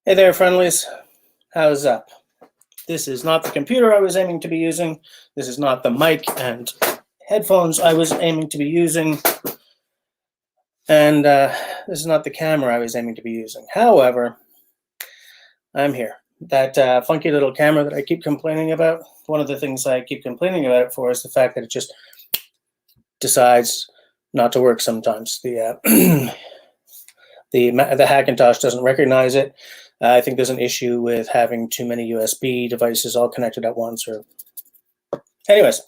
Hey there, friendlies. How's up? This is not the computer I was aiming to be using. This is not the mic and headphones I was aiming to be using. And this is not the camera I was aiming to be using. However, I'm here. That funky little camera that I keep complaining about, one of the things I keep complaining about it for is the fact that it just decides not to work sometimes. The Hackintosh doesn't recognize it. I think there's an issue with having too many USB devices all connected at once. Anyways,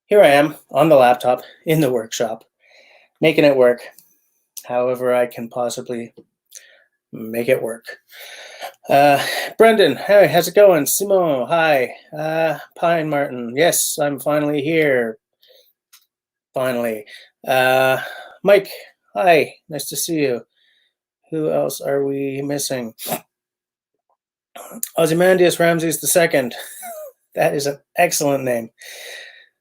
here I am on the laptop in the workshop, making it work however I can possibly make it work. Brendan, hey, how's it going? Simon, hi. Pine Martin, yes, I'm finally here. Finally. Mike, hi, nice to see you. Who else are we missing? Ozymandias Ramses II. That is an excellent name.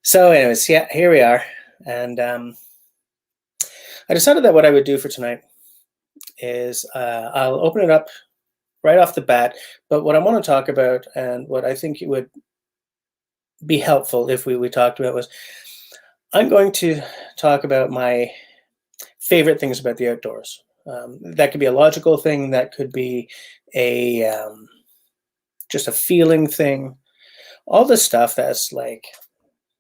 So anyways, yeah, here we are. And I decided that what I would do for tonight is I'll open it up right off the bat. But what I want to talk about and what I think it would be helpful if we talked about was I'm going to talk about my favorite things about the outdoors. That could be a logical thing. That could be a just a feeling thing. All the stuff that's like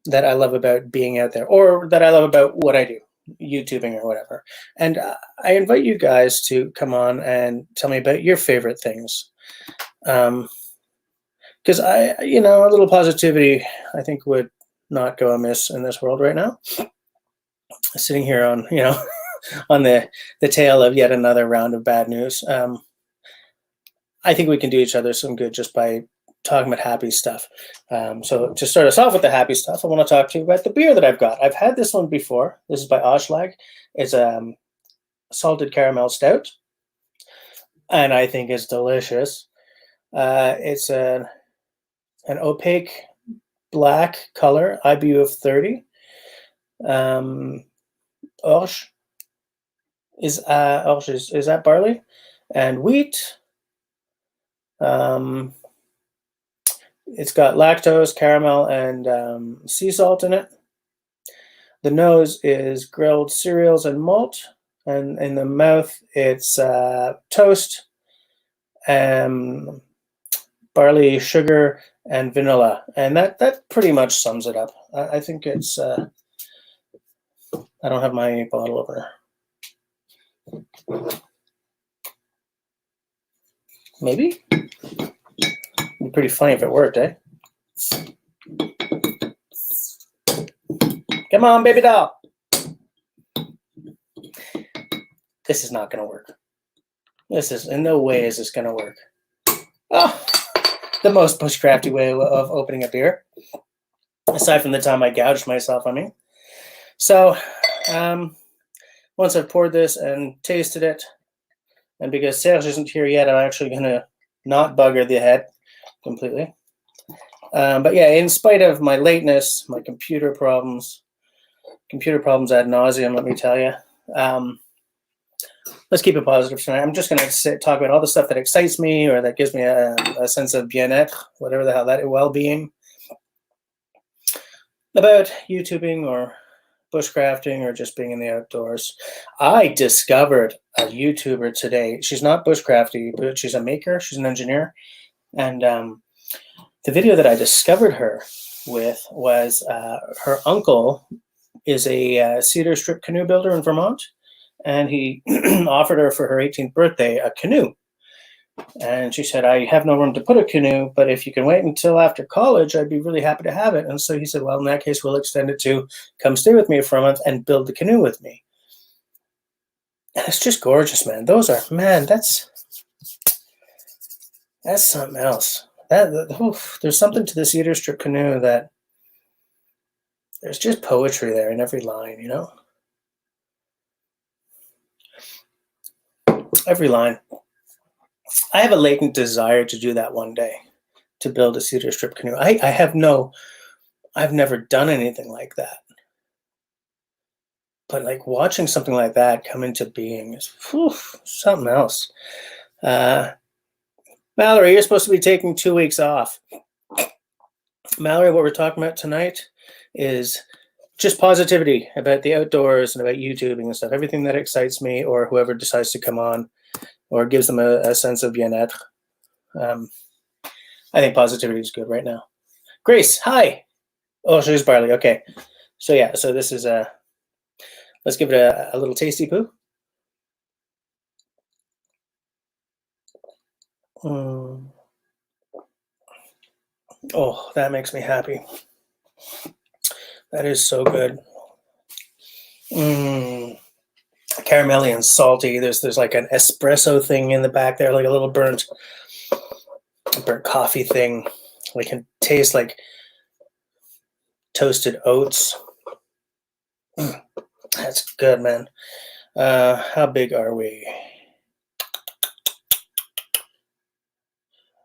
that I love about being out there, or that I love about what I do, YouTubing or whatever. And I invite you guys to come on and tell me about your favorite things. Because a little positivity, I think, would not go amiss in this world right now. Sitting here on, on the tail of yet another round of bad news. I think we can do each other some good just by talking about happy stuff. So to start us off with the happy stuff, I want to talk to you about the beer that I've got. I've had this one before. This is by Oshlag. It's a salted caramel stout, and I think it's delicious. It's an opaque black color, IBU of 30. Orge is that barley and wheat. It's got lactose, caramel, and sea salt in it. The nose is grilled cereals and malt, and in the mouth it's toast, barley, sugar, and vanilla, and that pretty much sums it up. I think it's. I don't have my bottle over. Maybe. It'd be pretty funny if it worked, eh? Come on, baby doll. This is not going to work. This is, in no way is this going to work. Oh, the most bushcrafty way of opening a beer. Aside from the time I gouged myself, I mean. So, once I've poured this and tasted it, and because Serge isn't here yet, I'm actually going to not bugger the head completely. But yeah, in spite of my lateness, my computer problems ad nauseum, let me tell you. Let's keep it positive tonight. I'm just going to talk about all the stuff that excites me or that gives me a sense of bien-être, whatever the hell that well-being, about YouTubing or bushcrafting or just being in the outdoors. I discovered a YouTuber today. She's not bushcrafty, but she's a maker. She's an engineer. And the video that I discovered her with was her uncle is a cedar strip canoe builder in Vermont. And he offered her for her 18th birthday a canoe. And she said, I have no room to put a canoe, but if you can wait until after college, I'd be really happy to have it. And so he said, well, in that case, we'll extend it to come stay with me for a month and build the canoe with me. And it's just gorgeous, man. That's something else. There's something to the cedar strip canoe that there's just poetry there in every line, Every line. I have a latent desire to do that one day, to build a cedar strip canoe. I've never done anything like that. But like watching something like that come into being is something else. Mallory, you're supposed to be taking 2 weeks off. Mallory, what we're talking about tonight is just positivity about the outdoors and about YouTubing and stuff. Everything that excites me or whoever decides to come on or gives them a sense of bien-être. I think positivity is good right now. Grace, hi. Oh, she's barley. Okay. So yeah, so this is let's give it a little tasty poo. Oh, that makes me happy. That is so good. Caramelly and salty. There's like an espresso thing in the back there, like a little burnt coffee thing. We can taste like toasted oats. That's good, man. How big are we?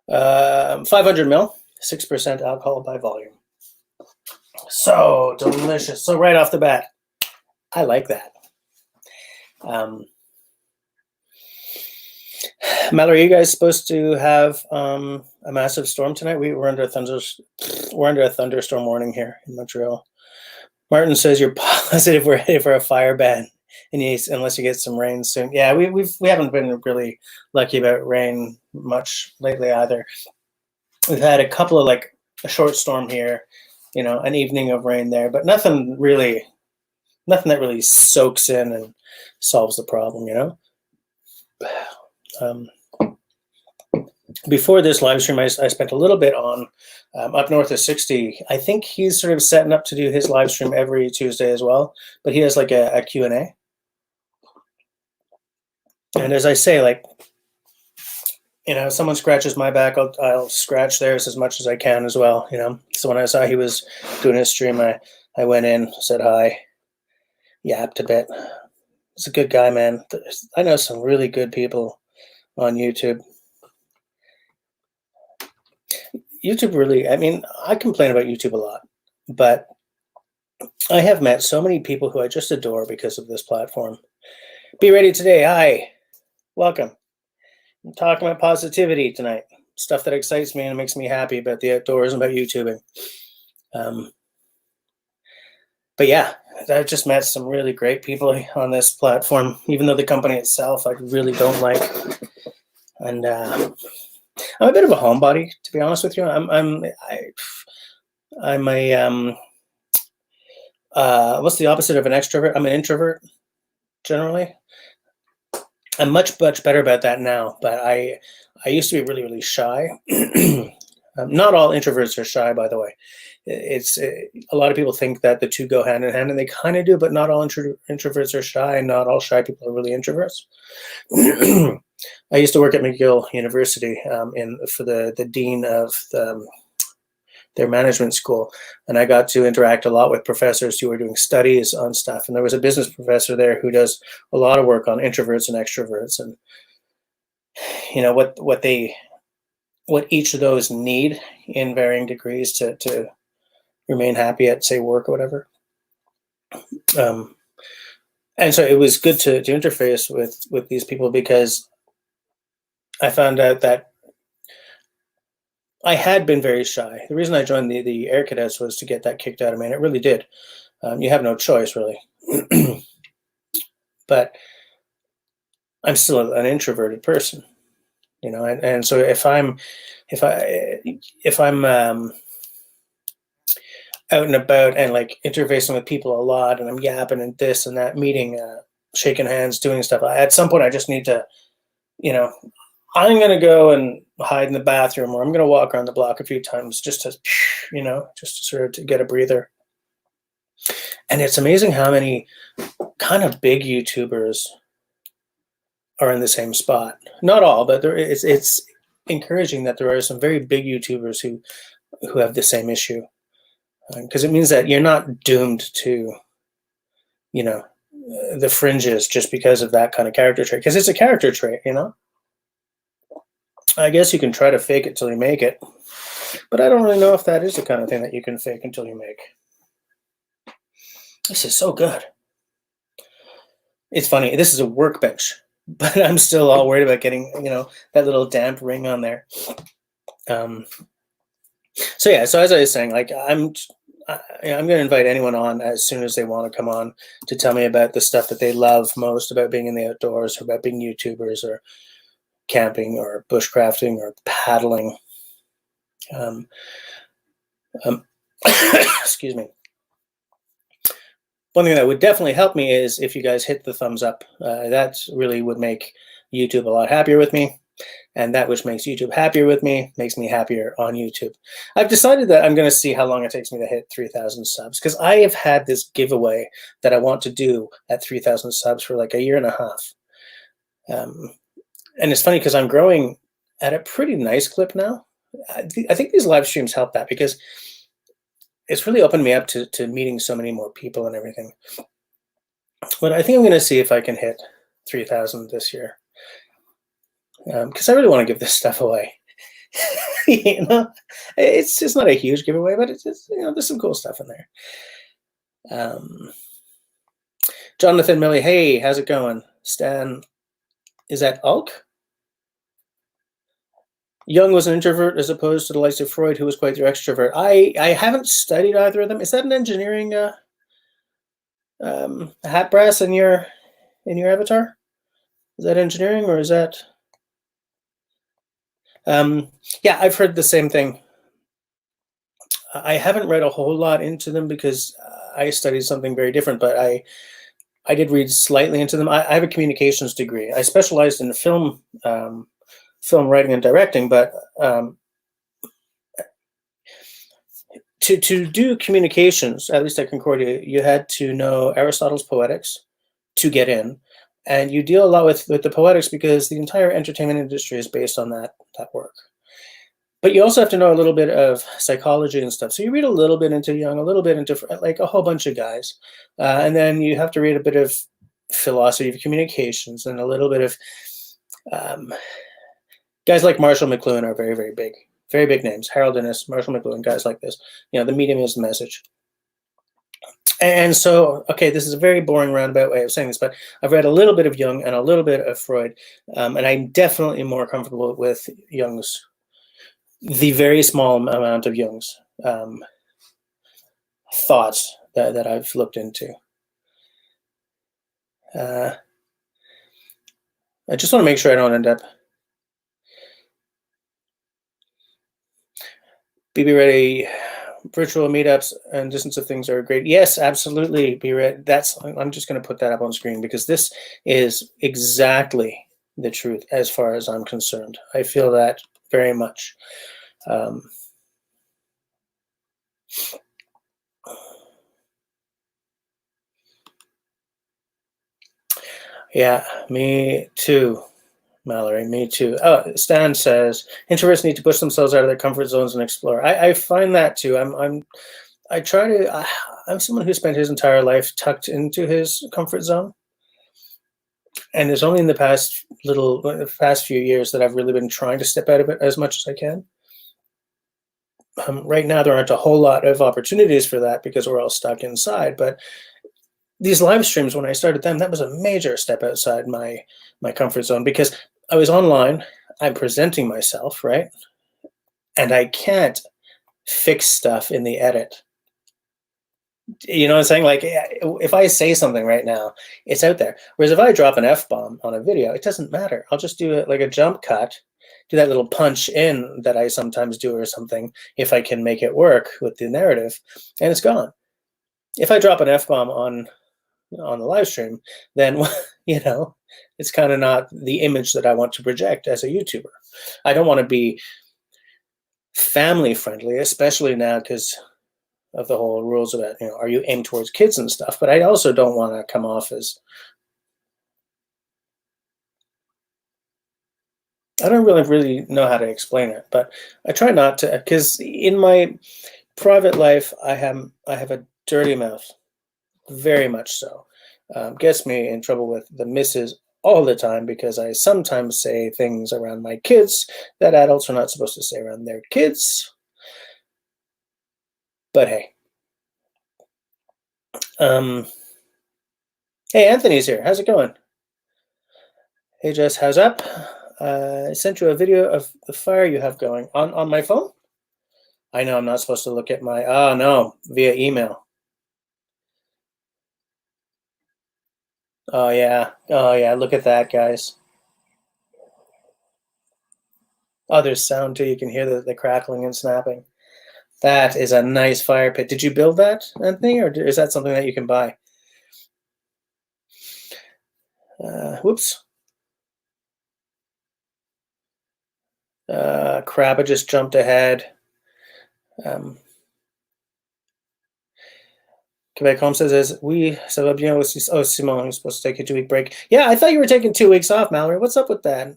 500 mil, 6% alcohol by volume. So delicious. So right off the bat, I like that. Mallory, are you guys supposed to have a massive storm tonight? We're under a thunderstorm warning here in Montreal. Martin says you're positive we're headed for a fire ban, unless you get some rain soon. Yeah, we haven't been really lucky about rain much lately either. We've had a couple of like a short storm here, an evening of rain there, but nothing that really soaks in and solves the problem. Before this live stream, I spent a little bit on up north of 60. I think he's sort of setting up to do his live stream every Tuesday as well, but he has like a Q&A. And as I say, like, if someone scratches my back, I'll scratch theirs as much as I can as well, So when I saw he was doing his stream, I went in, said hi, yapped a bit. He's a good guy, man. I know some really good people on YouTube. YouTube really, I complain about YouTube a lot, but I have met so many people who I just adore because of this platform. Be ready today. Hi, welcome. I'm talking about positivity tonight, stuff that excites me and makes me happy about the outdoors and about YouTubing. But yeah, I've just met some really great people on this platform, even though the company itself I really don't like. And I'm a bit of a homebody, to be honest with you. I'm a what's the opposite of an extrovert? I'm an introvert, generally. I'm much better about that now, but I used to be really, really shy. Not all introverts are shy, by the way. It's a lot of people think that the two go hand in hand, and they kind of do, but not all introverts are shy, and not all shy people are really introverts. I used to work at McGill University for the dean of their management school, and I got to interact a lot with professors who were doing studies on stuff. And there was a business professor there who does a lot of work on introverts and extroverts, and what each of those need in varying degrees to remain happy at, say, work or whatever. And so it was good to interface with these people, because I found out that I had been very shy. The reason I joined the Air Cadets was to get that kicked out of me, and it really did. You have no choice, really. But I'm still an introverted person, and so if I'm out and about and like interfacing with people a lot, and I'm yapping and this and that, meeting, shaking hands, doing stuff, at some point I just need to, I'm going to go and hide in the bathroom, or I'm going to walk around the block a few times just to sort of to get a breather. And it's amazing how many kind of big YouTubers are in the same spot. Not all, but it's encouraging that there are some very big YouTubers who have the same issue, because it means that you're not doomed to, the fringes just because of that kind of character trait, because it's a character trait, I guess you can try to fake it till you make it, but I don't really know if that is the kind of thing that you can fake until you make. This is so good. It's funny. This is a workbench. but I'm still all worried about getting, that little damp ring on there. Um, so yeah, so as I was saying, like I'm going to invite anyone on as soon as they want to come on to tell me about the stuff that they love most about being in the outdoors, or about being YouTubers, or camping, or bushcrafting, or paddling. Um, um, excuse me. One thing that would definitely help me is if you guys hit the thumbs up. That really would make YouTube a lot happier with me. And that which makes YouTube happier with me makes me happier on YouTube. I've decided that I'm going to see how long it takes me to hit 3,000 subs, because I have had this giveaway that I want to do at 3,000 subs for like a year and a half. And it's funny because I'm growing at a pretty nice clip now. I think these live streams help that, because it's really opened me up to meeting so many more people and everything. But I think I'm going to see if I can hit 3,000 this year, because I really want to give this stuff away. It's just not a huge giveaway, but it's just, there's some cool stuff in there. Jonathan Millie, hey, how's it going? Stan, is that Ulk? Jung was an introvert as opposed to the likes of Freud, who was quite the extrovert. I haven't studied either of them. Is that an engineering hat brass in your avatar? Is that engineering, or is that? Yeah, I've heard the same thing. I haven't read a whole lot into them because I studied something very different, but I did read slightly into them. I have a communications degree. I specialized in film writing and directing, but to do communications, at least at Concordia, you had to know Aristotle's Poetics to get in, and you deal a lot with the Poetics because the entire entertainment industry is based on that work. But you also have to know a little bit of psychology and stuff. So you read a little bit into Jung, a little bit into like a whole bunch of guys, and then you have to read a bit of philosophy of communications and a little bit of guys like Marshall McLuhan are very big names. Harold Innis, Marshall McLuhan, guys like this. The medium is the message. And so, okay, this is a very boring roundabout way of saying this, but I've read a little bit of Jung and a little bit of Freud, and I'm definitely more comfortable with the very small amount of Jung's thoughts that I've looked into. I just want to make sure I don't end up. Be ready. Virtual meetups and distance of things are great. Yes, absolutely. Be ready. I'm just going to put that up on screen because this is exactly the truth as far as I'm concerned. I feel that very much. Yeah, me too, Mallory. Me too. Oh, Stan says introverts need to push themselves out of their comfort zones and explore. I find that too. I try to. I'm someone who spent his entire life tucked into his comfort zone, and it's only in the past few years that I've really been trying to step out of it as much as I can. Right now, there aren't a whole lot of opportunities for that because we're all stuck inside. But these live streams, when I started them, that was a major step outside my comfort zone because I was online. I'm presenting myself, right? And I can't fix stuff in the edit. You know what I'm saying? Like, if I say something right now, it's out there. Whereas if I drop an F-bomb on a video, it doesn't matter. I'll just do it like a jump cut, do that little punch in that I sometimes do or something, if I can make it work with the narrative, and it's gone. If I drop an F-bomb on the live stream, then, it's kind of not the image that I want to project as a YouTuber. I don't want to be family friendly, especially now because of the whole rules about, are you aimed towards kids and stuff, but I also don't want to come off as, I don't really know how to explain it, but I try not to, because in my private life, I have a dirty mouth, very much so. Gets me in trouble with the missus all the time because I sometimes say things around my kids that adults are not supposed to say around their kids. But hey. Hey, Anthony's here. How's it going? Hey Jess, how's up? I sent you a video of the fire you have going on my phone. I know I'm not supposed to look at my. Oh no, via email. Oh yeah, oh yeah. Look at that, guys. Oh, there's sound too. You can hear the crackling and snapping. That is a nice fire pit. Did you build that, Anthony, or is that something that you can buy? Whoops. Crabba just jumped ahead. Quebec Home says, we, ça va bien aussi. Oh, Simon, you're supposed to take a 2-week break. Yeah, I thought you were taking 2 weeks off, Mallory. What's up with that?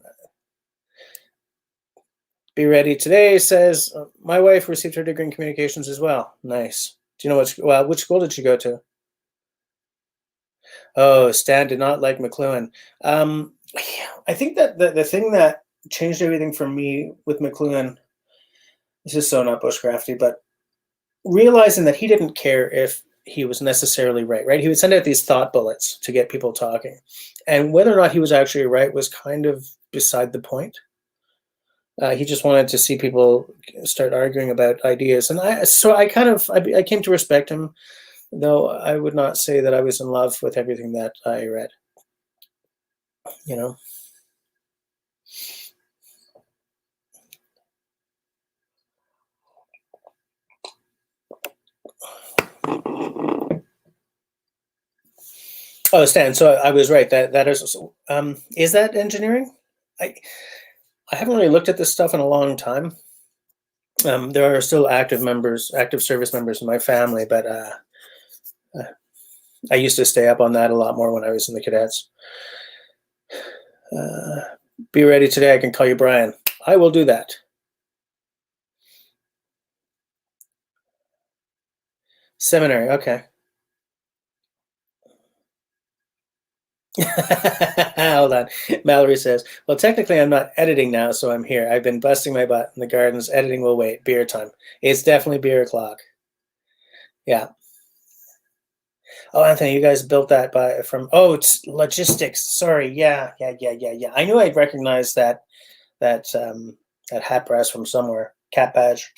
Be ready today says, my wife received her degree in communications as well. Nice. Do you know which school did she go to? Oh, Stan did not like McLuhan. I think that the thing that changed everything for me with McLuhan, this is so not bushcrafty, but realizing that he didn't care if he was necessarily right? He would send out these thought bullets to get people talking. And whether or not he was actually right was kind of beside the point. He just wanted to see people start arguing about ideas. And I came to respect him, though I would not say that I was in love with everything that I read, you know. Oh, Stan. So I was right. That is that engineering? I I haven't really looked at this stuff in a long time. There are still active service members in my family, but I used to stay up on that a lot more when I was in the cadets. Be ready today. I can call you Brian. I will do that. Seminary. Okay. Hold on. Mallory says, well, technically I'm not editing now, so I'm here. I've been busting my butt in the gardens. Editing will wait. Beer time. It's definitely beer o'clock. Yeah. Oh, Anthony, you guys built that it's logistics. Sorry. Yeah. I knew I'd recognize that hat brass from somewhere. Cat badge.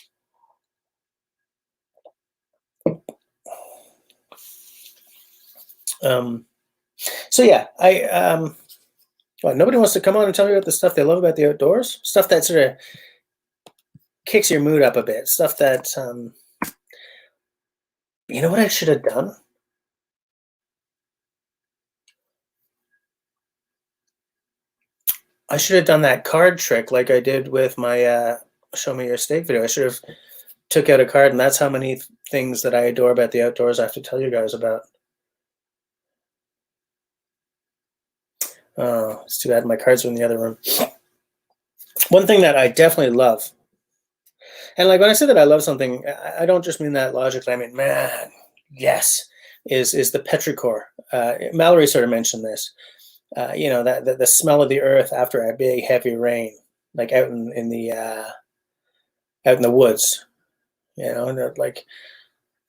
So yeah, nobody wants to come on and tell me about the stuff they love about the outdoors. Stuff that sort of kicks your mood up a bit. Stuff that you know what I should have done? I should have done that card trick like I did with my show me your steak video. I should have took out a card, and that's how many things that I adore about the outdoors I have to tell you guys about. Oh, it's too bad my cards are in the other room. One thing that I definitely love, and like when I say that I love something, I don't just mean that logically. I mean, man, yes, is the petrichor. Mallory sort of mentioned this. You know, that the smell of the earth after a big heavy rain, like out in the woods. You know, and like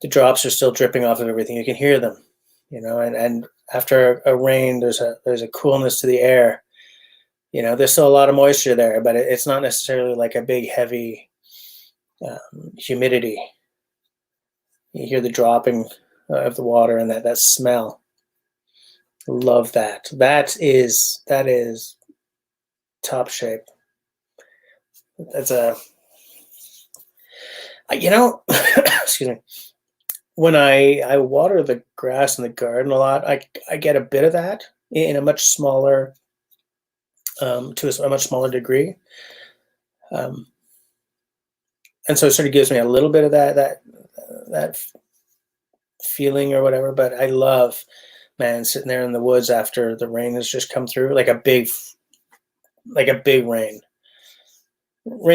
the drops are still dripping off of everything. You can hear them. You know, and after a rain, there's a coolness to the air. You know, there's still a lot of moisture there, but it's not necessarily like a big heavy humidity. You hear the dropping of the water and that smell. Love that. That is top shape. That's excuse me. When I water the grass in the garden a lot, I get a bit of that in a much smaller to a much smaller degree. And so it sort of gives me a little bit of that feeling or whatever. But I love, man, sitting there in the woods after the rain has just come through, like a big rain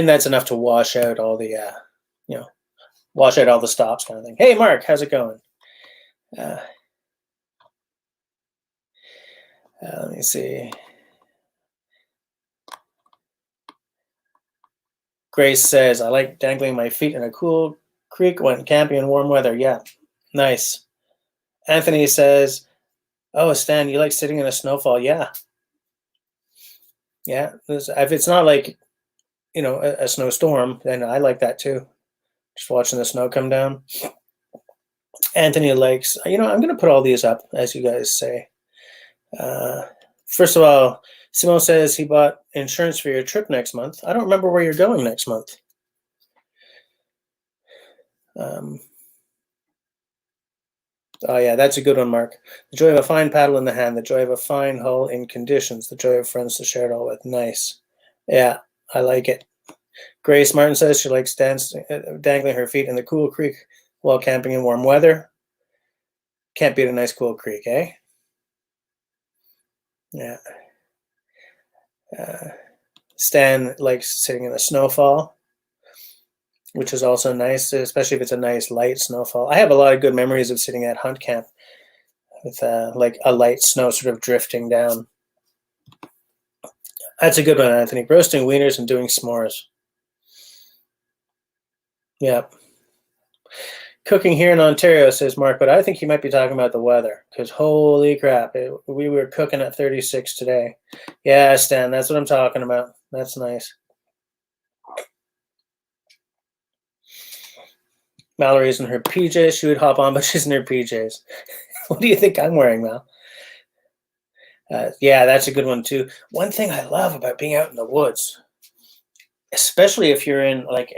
that's enough to wash out all the wash out all the stops kind of thing. Hey, Mark, how's it going? Let me see. Grace says, I like dangling my feet in a cool creek when camping in warm weather. Yeah, nice. Anthony says, oh, Stan, you like sitting in a snowfall? Yeah. Yeah, if it's not like, a snowstorm, then I like that too. Just watching the snow come down. Anthony likes, I'm going to put all these up as you guys say. Uh, First of all, Simone says he bought insurance for your trip next month. I don't remember where you're going next month. Oh yeah, that's a good one, Mark. The joy of a fine paddle in the hand, the joy of a fine hull in conditions, the joy of friends to share it all with. Nice. Yeah, I like it. Grace Martin says she likes dangling her feet in the cool creek while camping in warm weather. Can't beat a nice cool creek, eh? Yeah. Stan likes sitting in the snowfall, which is also nice, especially if it's a nice light snowfall. I have a lot of good memories of sitting at hunt camp with like a light snow sort of drifting down. That's a good one, Anthony. Roasting wieners and doing s'mores. Yeah. Cooking here in Ontario, says Mark, but I think he might be talking about the weather because holy crap, we were cooking at 36 today. Yeah, Stan, that's what I'm talking about. That's nice. Mallory's in her PJs. She would hop on, but she's in her PJs. What do you think I'm wearing, Mal? Yeah, that's a good one too. One thing I love about being out in the woods, especially if you're in like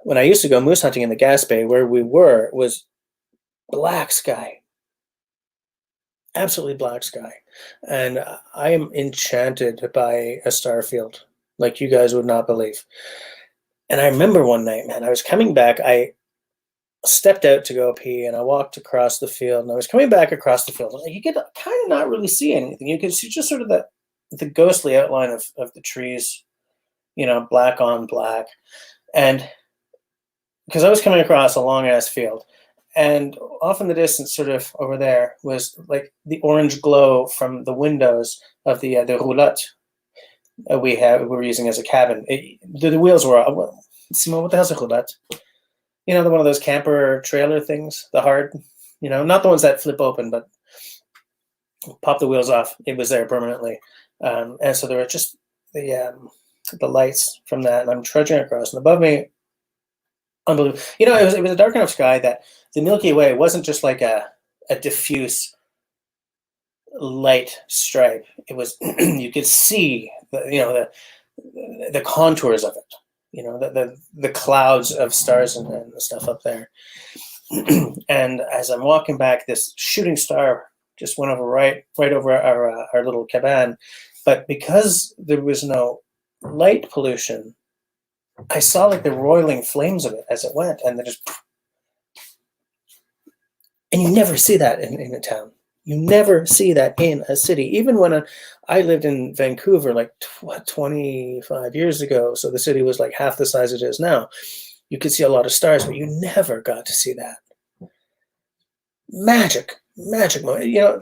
when I used to go moose hunting in the Gas Bay, where we were, was black sky, absolutely black sky, and I am enchanted by a star field like you guys would not believe. And I remember one night, man, I was coming back. I stepped out to go pee, and I walked across the field, and I was coming back across the field. And you could kind of not really see anything. You could see just sort of the ghostly outline of the trees, black on black, and because I was coming across a long ass field, and off in the distance, sort of over there, was like the orange glow from the windows of the roulotte we were using as a cabin. The wheels were. Simon, what the hell's a roulotte? The one of those camper trailer things, the hard, not the ones that flip open, but pop the wheels off. It was there permanently, and so there were just the lights from that, and I'm trudging across, and above me, unbelievable. It was a dark enough sky that the Milky Way wasn't just like a diffuse light stripe. It was you could see the contours of it. The clouds of stars and stuff up there. And as I'm walking back, this shooting star just went over right over our little cabin. But because there was no light pollution, I saw like the roiling flames of it as it went, and and you never see that in a town. You never see that in a city. Even when I lived in Vancouver like 25 years ago, so the city was like half the size it is now, you could see a lot of stars, but you never got to see that. Magic moment. Your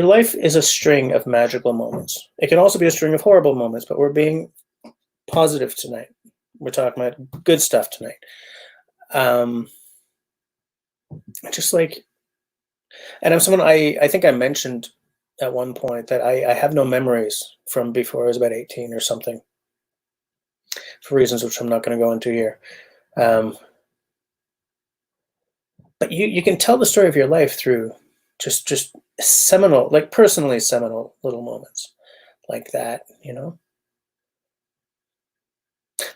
life is a string of magical moments. It can also be a string of horrible moments, but we're being positive tonight. We're talking about good stuff tonight. Just like, and I'm someone I think I mentioned at one point that I have no memories from before I was about 18 or something, for reasons which I'm not going to go into here. But you can tell the story of your life through just seminal, like personally seminal little moments like that,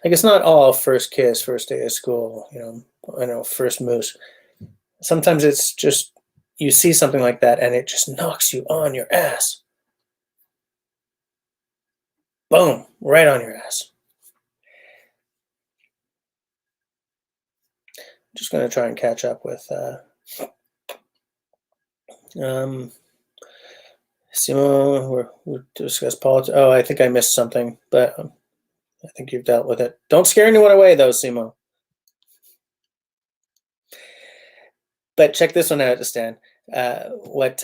Like it's not all first kiss, first day of school, first moose. Sometimes it's just you see something like that and it just knocks you on your ass. Boom, right on your ass. Just going to try and catch up with Simon. We discussed politics. Oh, I think I missed something, but I think you've dealt with it. Don't scare anyone away, though, Simon. But check this one out, Stan. What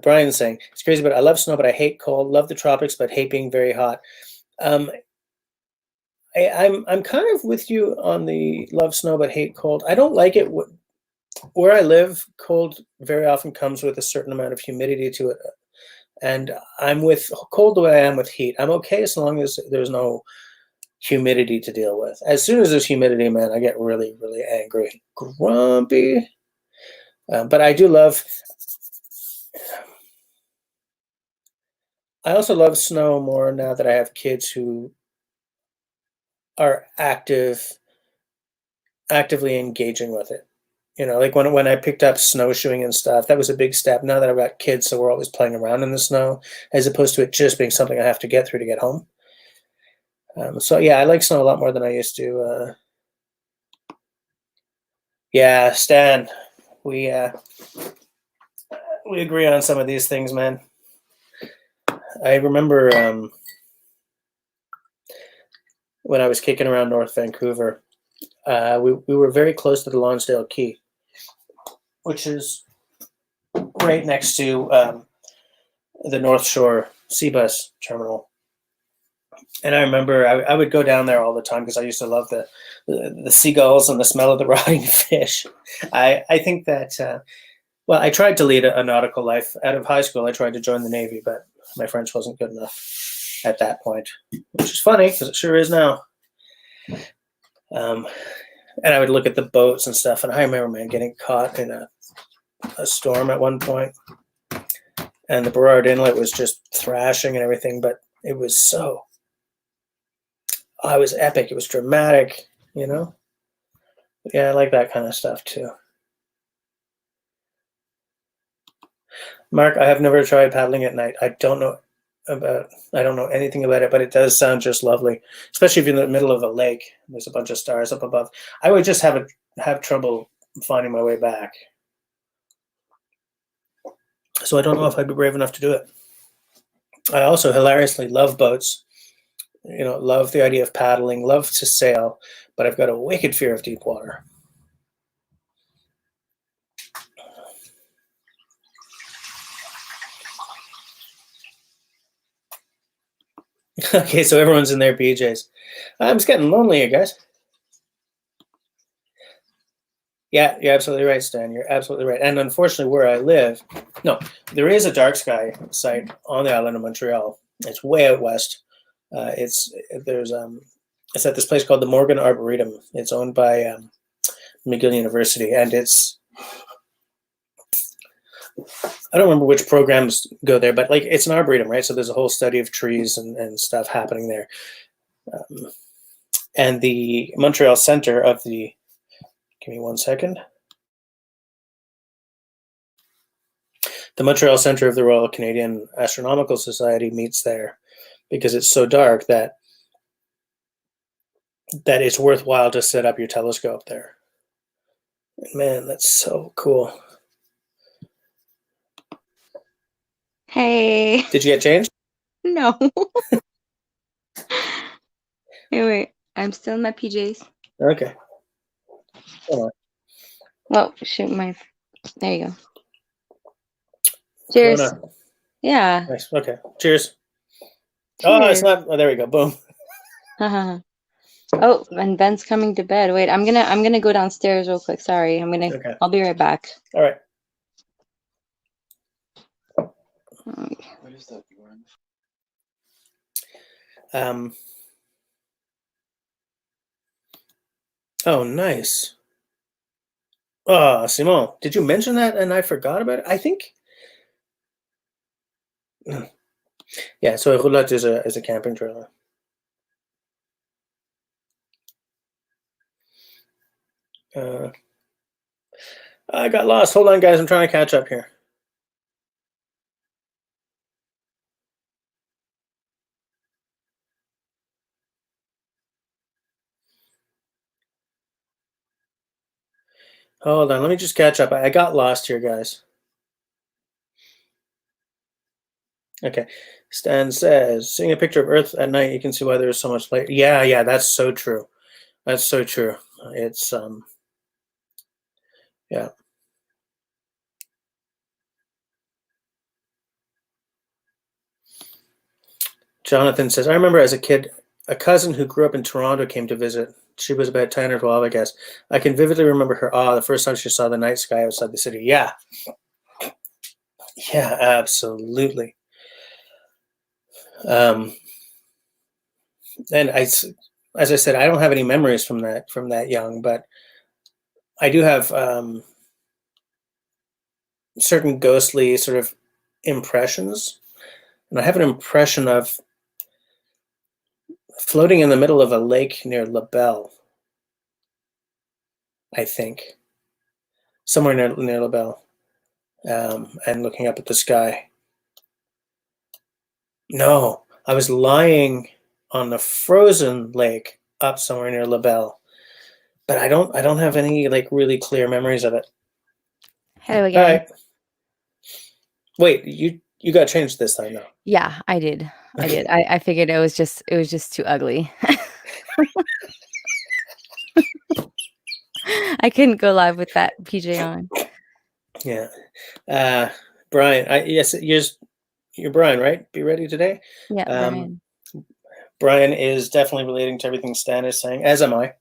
Brian's saying. It's crazy, but I love snow, but I hate cold. Love the tropics, but hate being very hot. I'm kind of with you on the love snow, but hate cold. I don't like it where I live, cold very often comes with a certain amount of humidity to it. And I'm with cold the way I am with heat. I'm okay as long as there's no humidity to deal with. As soon as there's humidity, man, I get really, really angry, grumpy. But I do love. I also love snow more now that I have kids who are actively engaging with it. You know, like when I picked up snowshoeing and stuff, that was a big step. Now that I've got kids, so we're always playing around in the snow, as opposed to it just being something I have to get through to get home. So yeah, I like snow a lot more than I used to. Yeah, Stan, we we agree on some of these things, man. I remember when I was kicking around North Vancouver, we were very close to the Lonsdale Quay, which is right next to the North Shore Sea Bus Terminal. And I remember I would go down there all the time because I used to love the seagulls and the smell of the rotting fish. I think that well, I tried to lead a nautical life out of high school. I tried to join the Navy, but my French wasn't good enough at that point, which is funny because it sure is now. And I would look at the boats and stuff, and I remember, man, getting caught in a storm at one point, and the Burrard Inlet was just thrashing and everything, but it was so. Oh, it was epic. It was dramatic, you know? Yeah, I like that kind of stuff too. Mark, I have never tried paddling at night. I don't know anything about it, but it does sound just lovely, especially if you're in the middle of a lake. There's a bunch of stars up above. I would just have trouble finding my way back. So I don't know if I'd be brave enough to do it. I also hilariously love boats. You know, love the idea of paddling, love to sail, but I've got a wicked fear of deep water. Okay, so everyone's in their PJs. It's getting lonely here, guys. Yeah, you're absolutely right, Stan. You're absolutely right. And unfortunately, where I live, no, there is a dark sky site on the island of Montreal. It's way out west. It's at this place called the Morgan Arboretum. It's owned by McGill University, and I don't remember which programs go there, but like it's an arboretum, right? So there's a whole study of trees and stuff happening there. And the Montreal Center of the, give me 1 second. The Montreal Center of the Royal Canadian Astronomical Society meets there because it's so dark that it's worthwhile to set up your telescope there. Man, that's so cool. Hey. Did you get changed? No. Hey, wait. I'm still in my PJs. Okay. Hold on. Well, shoot, there you go. Cheers. Corona. Yeah. Nice. Okay. Cheers. Oh, it's not. Oh, there we go. Boom. Oh, and Ben's coming to bed. Wait, I'm gonna go downstairs real quick. Sorry. Okay. I'll be right back. All right. What is that? Oh, nice. Oh, Simon, did you mention that and I forgot about it? I think. Yeah, so a roulotte is a camping trailer. I got lost. Hold on, guys. I'm trying to catch up here. Hold on. Let me just catch up. I got lost here, guys. Okay. Stan says, seeing a picture of Earth at night, you can see why there's so much light. Yeah, that's so true. That's so true. It's yeah. Jonathan says, I remember as a kid, a cousin who grew up in Toronto came to visit. She was about 10 or 12, I guess. I can vividly remember her awe the first time she saw the night sky outside the city. Yeah. Yeah, absolutely. Um, and as I said, I don't have any memories from that young, but I do have certain ghostly sort of impressions. And I have an impression of floating in the middle of a lake near La Belle, I think, somewhere near La Belle, and looking up at the sky. No, I was lying on the frozen lake up somewhere near La Belle, but I don't have any like really clear memories of it. Hello All again. right, wait, you got changed this time now. Yeah, I did. I did. I figured it was just too ugly. I couldn't go live with that PJ on. Yeah, Brian. Yes, you're Brian, right? Be ready today. Yeah, Um, Brian. Brian is definitely relating to everything Stan is saying, as am I.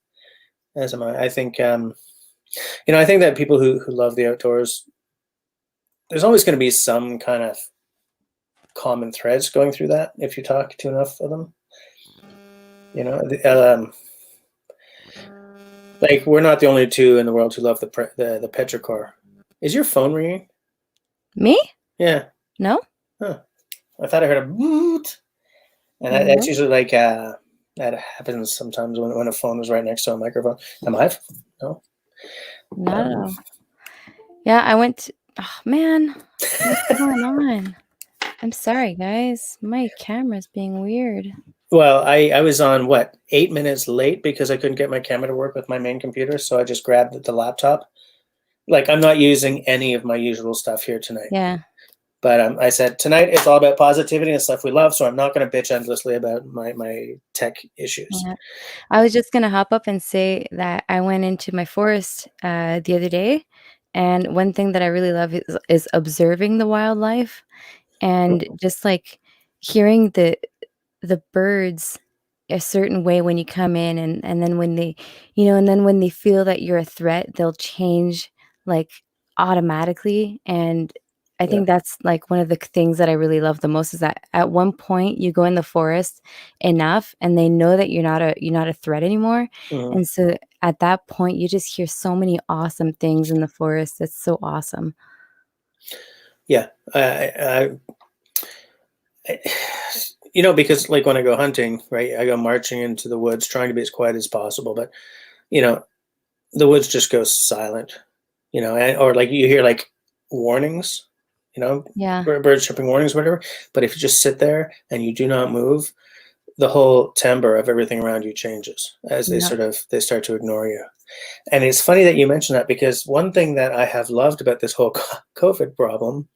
As am I. I think I think that people who love the outdoors, there's always going to be some kind of common threads going through that if you talk to enough of them. Like we're not the only two in the world who love the petrichor. Is your phone ringing? Me? Yeah. No? Huh. I thought I heard a boot, and that's No? usually like that happens sometimes when a phone is right next to a microphone. Am I? No. Not at all. Yeah, I went to, oh man, what's going on? I'm sorry, guys. My camera's being weird. Well, I was on what 8 minutes late because I couldn't get my camera to work with my main computer, so I just grabbed the laptop. Like I'm not using any of my usual stuff here tonight. Yeah. But I said tonight it's all about positivity and stuff we love, so I'm not going to bitch endlessly about my tech issues. Yeah. I was just gonna hop up and say that I went into my forest the other day, and one thing that I really love is observing the wildlife and just like hearing the birds a certain way when you come in, and then when they and then when they feel that you're a threat, they'll change like automatically. And I Yeah. think that's like one of the things that I really love the most is that at one point you go in the forest enough and they know that you're not a threat anymore. Mhm. And so at that point you just hear so many awesome things in the forest. It's so awesome. Yeah. I because like when I go hunting, right, I go marching into the woods trying to be as quiet as possible, but you know, the woods just goes silent, or like you hear like warnings, Yeah. birds chirping warnings, whatever. But if you just sit there and you do not move, the whole timbre of everything around you changes as Yeah. they start to ignore you. And it's funny that you mentioned that because one thing that I have loved about this whole COVID problem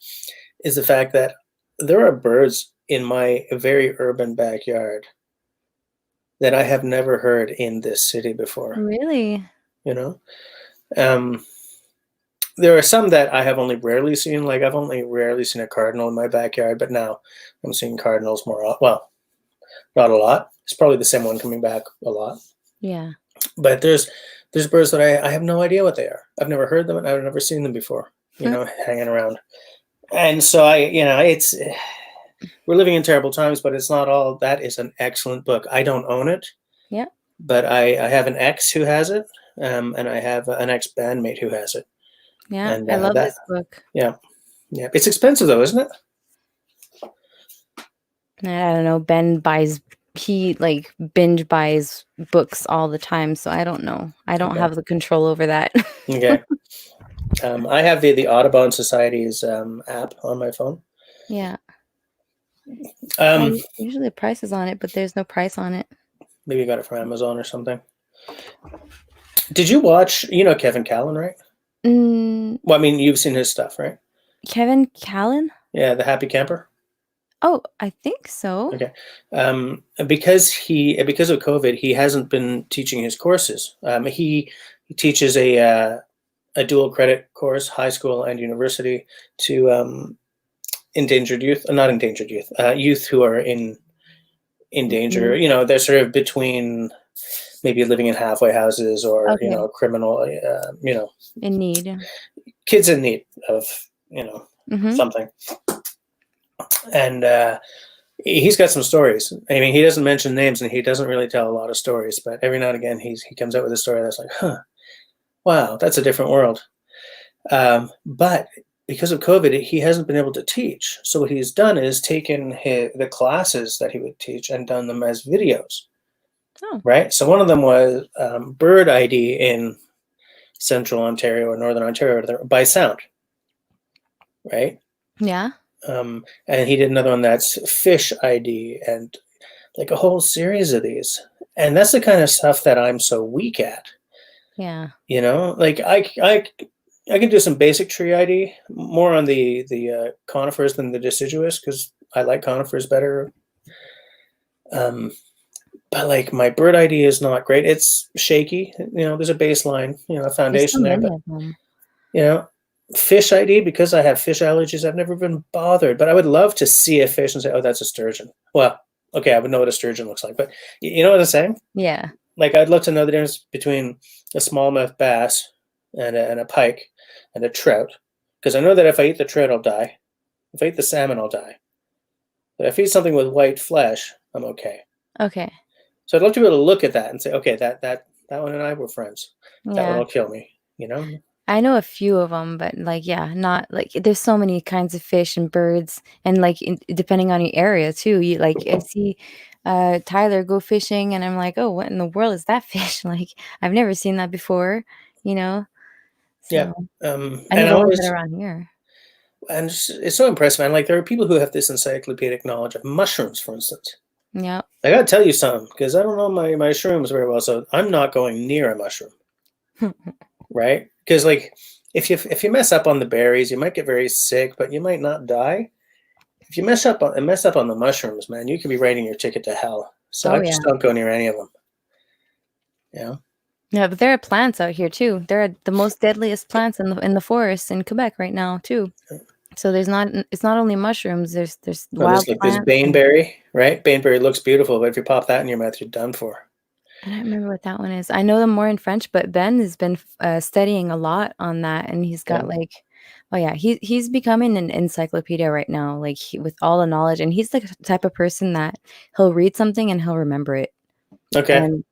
is the fact that there are birds in my very urban backyard that I have never heard in this city before. Really? You know, um, there are some that I have only rarely seen. Like I've only rarely seen a cardinal in my backyard, but now I'm seeing cardinals more. Well, not a lot. It's probably the same one coming back a lot. Yeah. But there's birds that I have no idea what they are. I've never heard them and I've never seen them before. Hanging around. And so it's we're living in terrible times, but it's not all. That is an excellent book. I don't own it, Yeah. but I have an ex who has it, and I have an ex bandmate who has it, Yeah. and I love that this book. yeah, yeah, it's expensive though, isn't it? I don't know. He like binge buys books all the time, so I don't know. I don't Okay, have the control over that. okay. I have the Audubon Society's app on my phone. Yeah. Yeah, Um, usually the price is on it, but there's no price on it. maybe you got it from Amazon or something. Did you watch? You know Kevin Callan, right? Mm, Well, I mean, you've seen his stuff, right? Kevin Callan? Yeah, the Happy Camper. Oh, I think so. Okay. Because of COVID, he hasn't been teaching his courses. He teaches a dual credit course, high school and university, to endangered youth, not endangered youth, youth who are in danger. Mhm. They're sort of between maybe living in halfway houses or, Okay. criminal, In need. kids in need of, Mhm. something. And he's got some stories. I mean, he doesn't mention names and he doesn't really tell a lot of stories, but every now and again he comes out with a story that's like, huh, wow, that's a different world. But because of COVID, he hasn't been able to teach. So what he's done is taken the classes that he would teach and done them as videos, Oh, right? So one of them was bird ID in Central Ontario or Northern Ontario by sound, right? yeah. And he did another one that's fish ID and like a whole series of these. And that's the kind of stuff that I'm so weak at. Yeah. Like I can do some basic tree ID, more on the conifers than the deciduous because I like conifers better. Um, but like my bird ID is not great. It's shaky. There's a baseline, a There's so foundation there, many but of them. you know, fish ID because I have fish allergies. I've never been bothered, but I would love to see a fish and say, "Oh, that's a sturgeon." Well, okay, I would know what a sturgeon looks like, but you know what I'm saying? Yeah. Like I'd love to know the difference between a smallmouth bass and a pike and a trout, because I know that if I eat the trout, I'll die. If I eat the salmon, I'll die. But if I eat something with white flesh, I'm okay. Okay. So I'd love to be able to look at that and say, okay, that one and I were friends. That one Yeah. will kill me. You know? I know a few of them, but, like, yeah, not like there's so many kinds of fish and birds and, like, depending on your area too. I see, Tyler go fishing, and I'm like, "Oh, what in the world is that fish?" Like, I've never seen that before, you know? Yeah. So, I know And I the ones that always are around here. and it's so impressive, man. Like there are people who have this encyclopedic knowledge of mushrooms, for instance. Yep. I gotta tell you something because I don't know my shrooms very well, so I'm not going near a mushroom, right? Because like if you mess up on the berries, you might get very sick, but you might not die. If you mess up on the mushrooms, man, you could be writing your ticket to hell. So Oh, I yeah. just don't go near any of them. You know? Yeah, but there are plants out here too. There are the most deadliest plants in the forest in Quebec right now too. So it's not only mushrooms, there's Oh, wild this plants and baneberry, right? Baneberry looks beautiful, but if you pop that in your mouth, you're done for. I don't remember what that one is. I know them more in French, but Ben has been studying a lot on that, and he's Yeah. got like, oh yeah, he's becoming an encyclopedia right now, like with all the knowledge. And he's the type of person that he'll read something and he'll remember it, Okay. and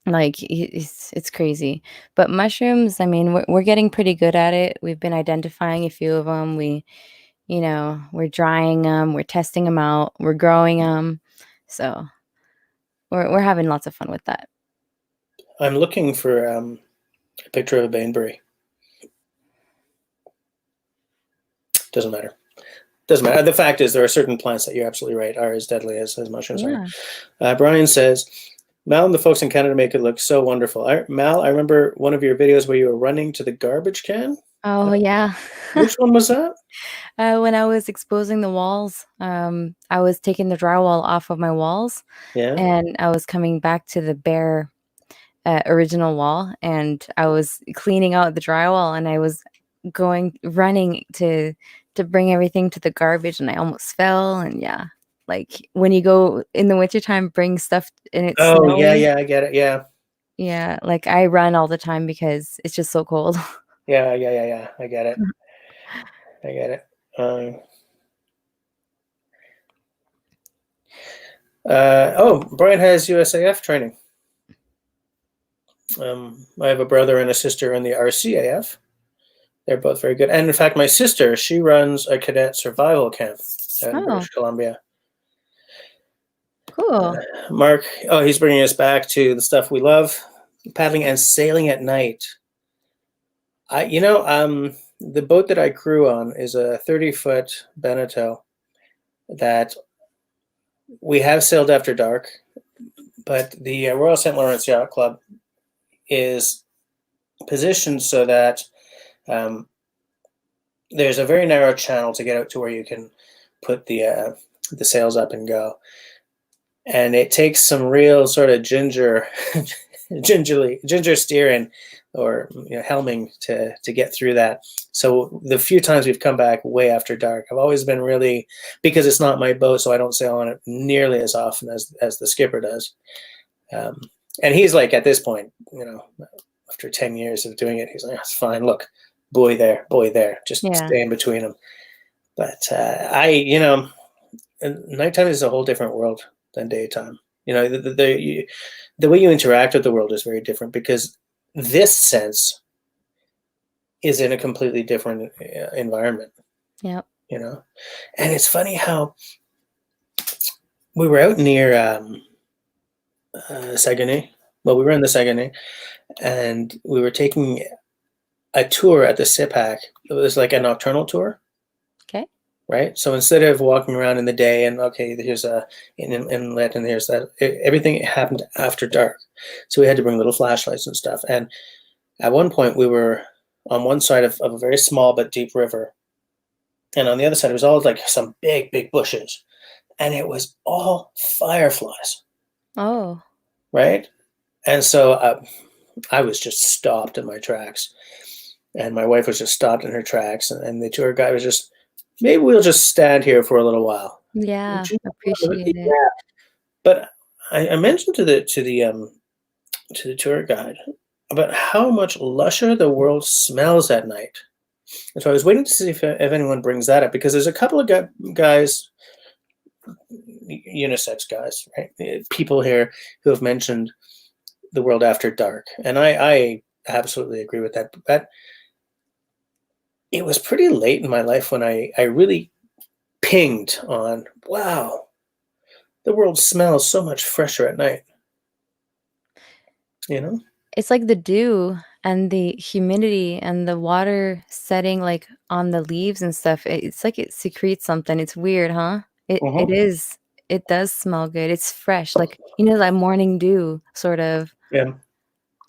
like it's crazy. But mushrooms, I mean, we're getting pretty good at it. We've been identifying a few of them. We're drying them, we're testing them out, we're growing them, so we're having lots of fun with that. I'm looking for a picture of a baneberry. Doesn't matter. Doesn't matter. The fact is, there are certain plants that you're absolutely right are as deadly as mushrooms are. Yeah. Brian says, Mal and the folks in Canada make it look so wonderful. Mal, I remember one of your videos where you were running to the garbage can. Oh, yeah. Which one was that? When I was exposing the walls, I was taking the drywall off of my walls, Yeah. and I was coming back to the bare, original wall, and I was cleaning out the drywall, and I was running to bring everything to the garbage, and I almost fell, and yeah. Like, when you go in the wintertime, bring stuff and it's Oh, yeah, snowing. yeah, I get it. Yeah, Yeah, like, I run all the time because it's just so cold. yeah, yeah, yeah, yeah. I get it. I get it. Um, Brian has USAF training. I have a brother and a sister in the RCAF. They're both very good. And in fact, my sister, she runs a cadet survival camp in Oh, British Columbia. cool. Mark, oh, he's bringing us back to the stuff we love, paddling and sailing at night. The boat that I crew on is a 30-foot Beneteau that we have sailed after dark, but the Royal St. Lawrence Yacht Club is positioned so that um, there's a very narrow channel to get out to where you can put the sails up and go. And it takes some real sort of ginger steering or helming to get through that. So the few times we've come back way after dark, I've always been really, because it's not my boat, so I don't sail on it nearly as often as the skipper does. Um, And he's like, at this point, after 10 years of doing it, he's like, that's fine. Look, boy there, just Yeah. stay in between them. But nighttime is a whole different world than daytime. The way you interact with the world is very different because this sense is in a completely different environment, Yep. And it's funny how we were out near Saguenay. Well, we were in the Saguenay, and we were taking a tour at the SIPAC. It was like a nocturnal tour, Okay. right? So instead of walking around in the day and okay, here's an inlet and here's that, everything happened after dark. So we had to bring little flashlights and stuff. And at one point, we were on one side of a very small but deep river, and on the other side, it was all like some big bushes, and it was all fireflies, Oh. right? And so I was just stopped in my tracks, and my wife was just stopped in her tracks, and the tour guide was just, maybe we'll just stand here for a little while. Yeah. Yeah, Appreciate it. but I mentioned to the tour guide about how much lusher the world smells at night. And so I was waiting to see if anyone brings that up because there's a couple of guys, unisex guys, right? People here who have mentioned the world after dark, and I absolutely agree with that. But it was pretty late in my life when I really pinged on, wow, the world smells so much fresher at night. You know? It's like the dew and the humidity and the water setting, like, on the leaves and stuff, it's like it secretes something, it's weird, huh? It Uh-huh. is. It does smell good, it's fresh, like, like morning dew, sort of. Yeah.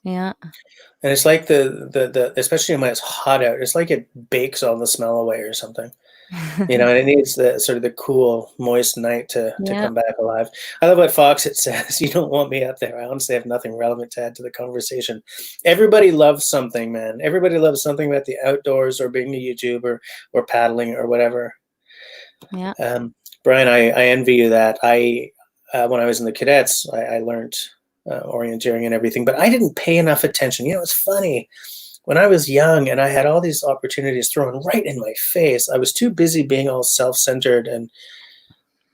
Yeah. And it's like the especially when it's hot out, it's like it bakes all the smell away or something. And it needs the sort of the cool, moist night to Yeah, come back alive. I love what Fox it says. You don't want me up there. I honestly have nothing relevant to add to the conversation. Everybody loves something, man. Everybody loves something about the outdoors or being a YouTuber or paddling or whatever. yeah, Brian, I envy you that. When I was in the cadets, I learned orienteering and everything, but I didn't pay enough attention. It's funny. When I was young and I had all these opportunities thrown right in my face, I was too busy being all self-centered and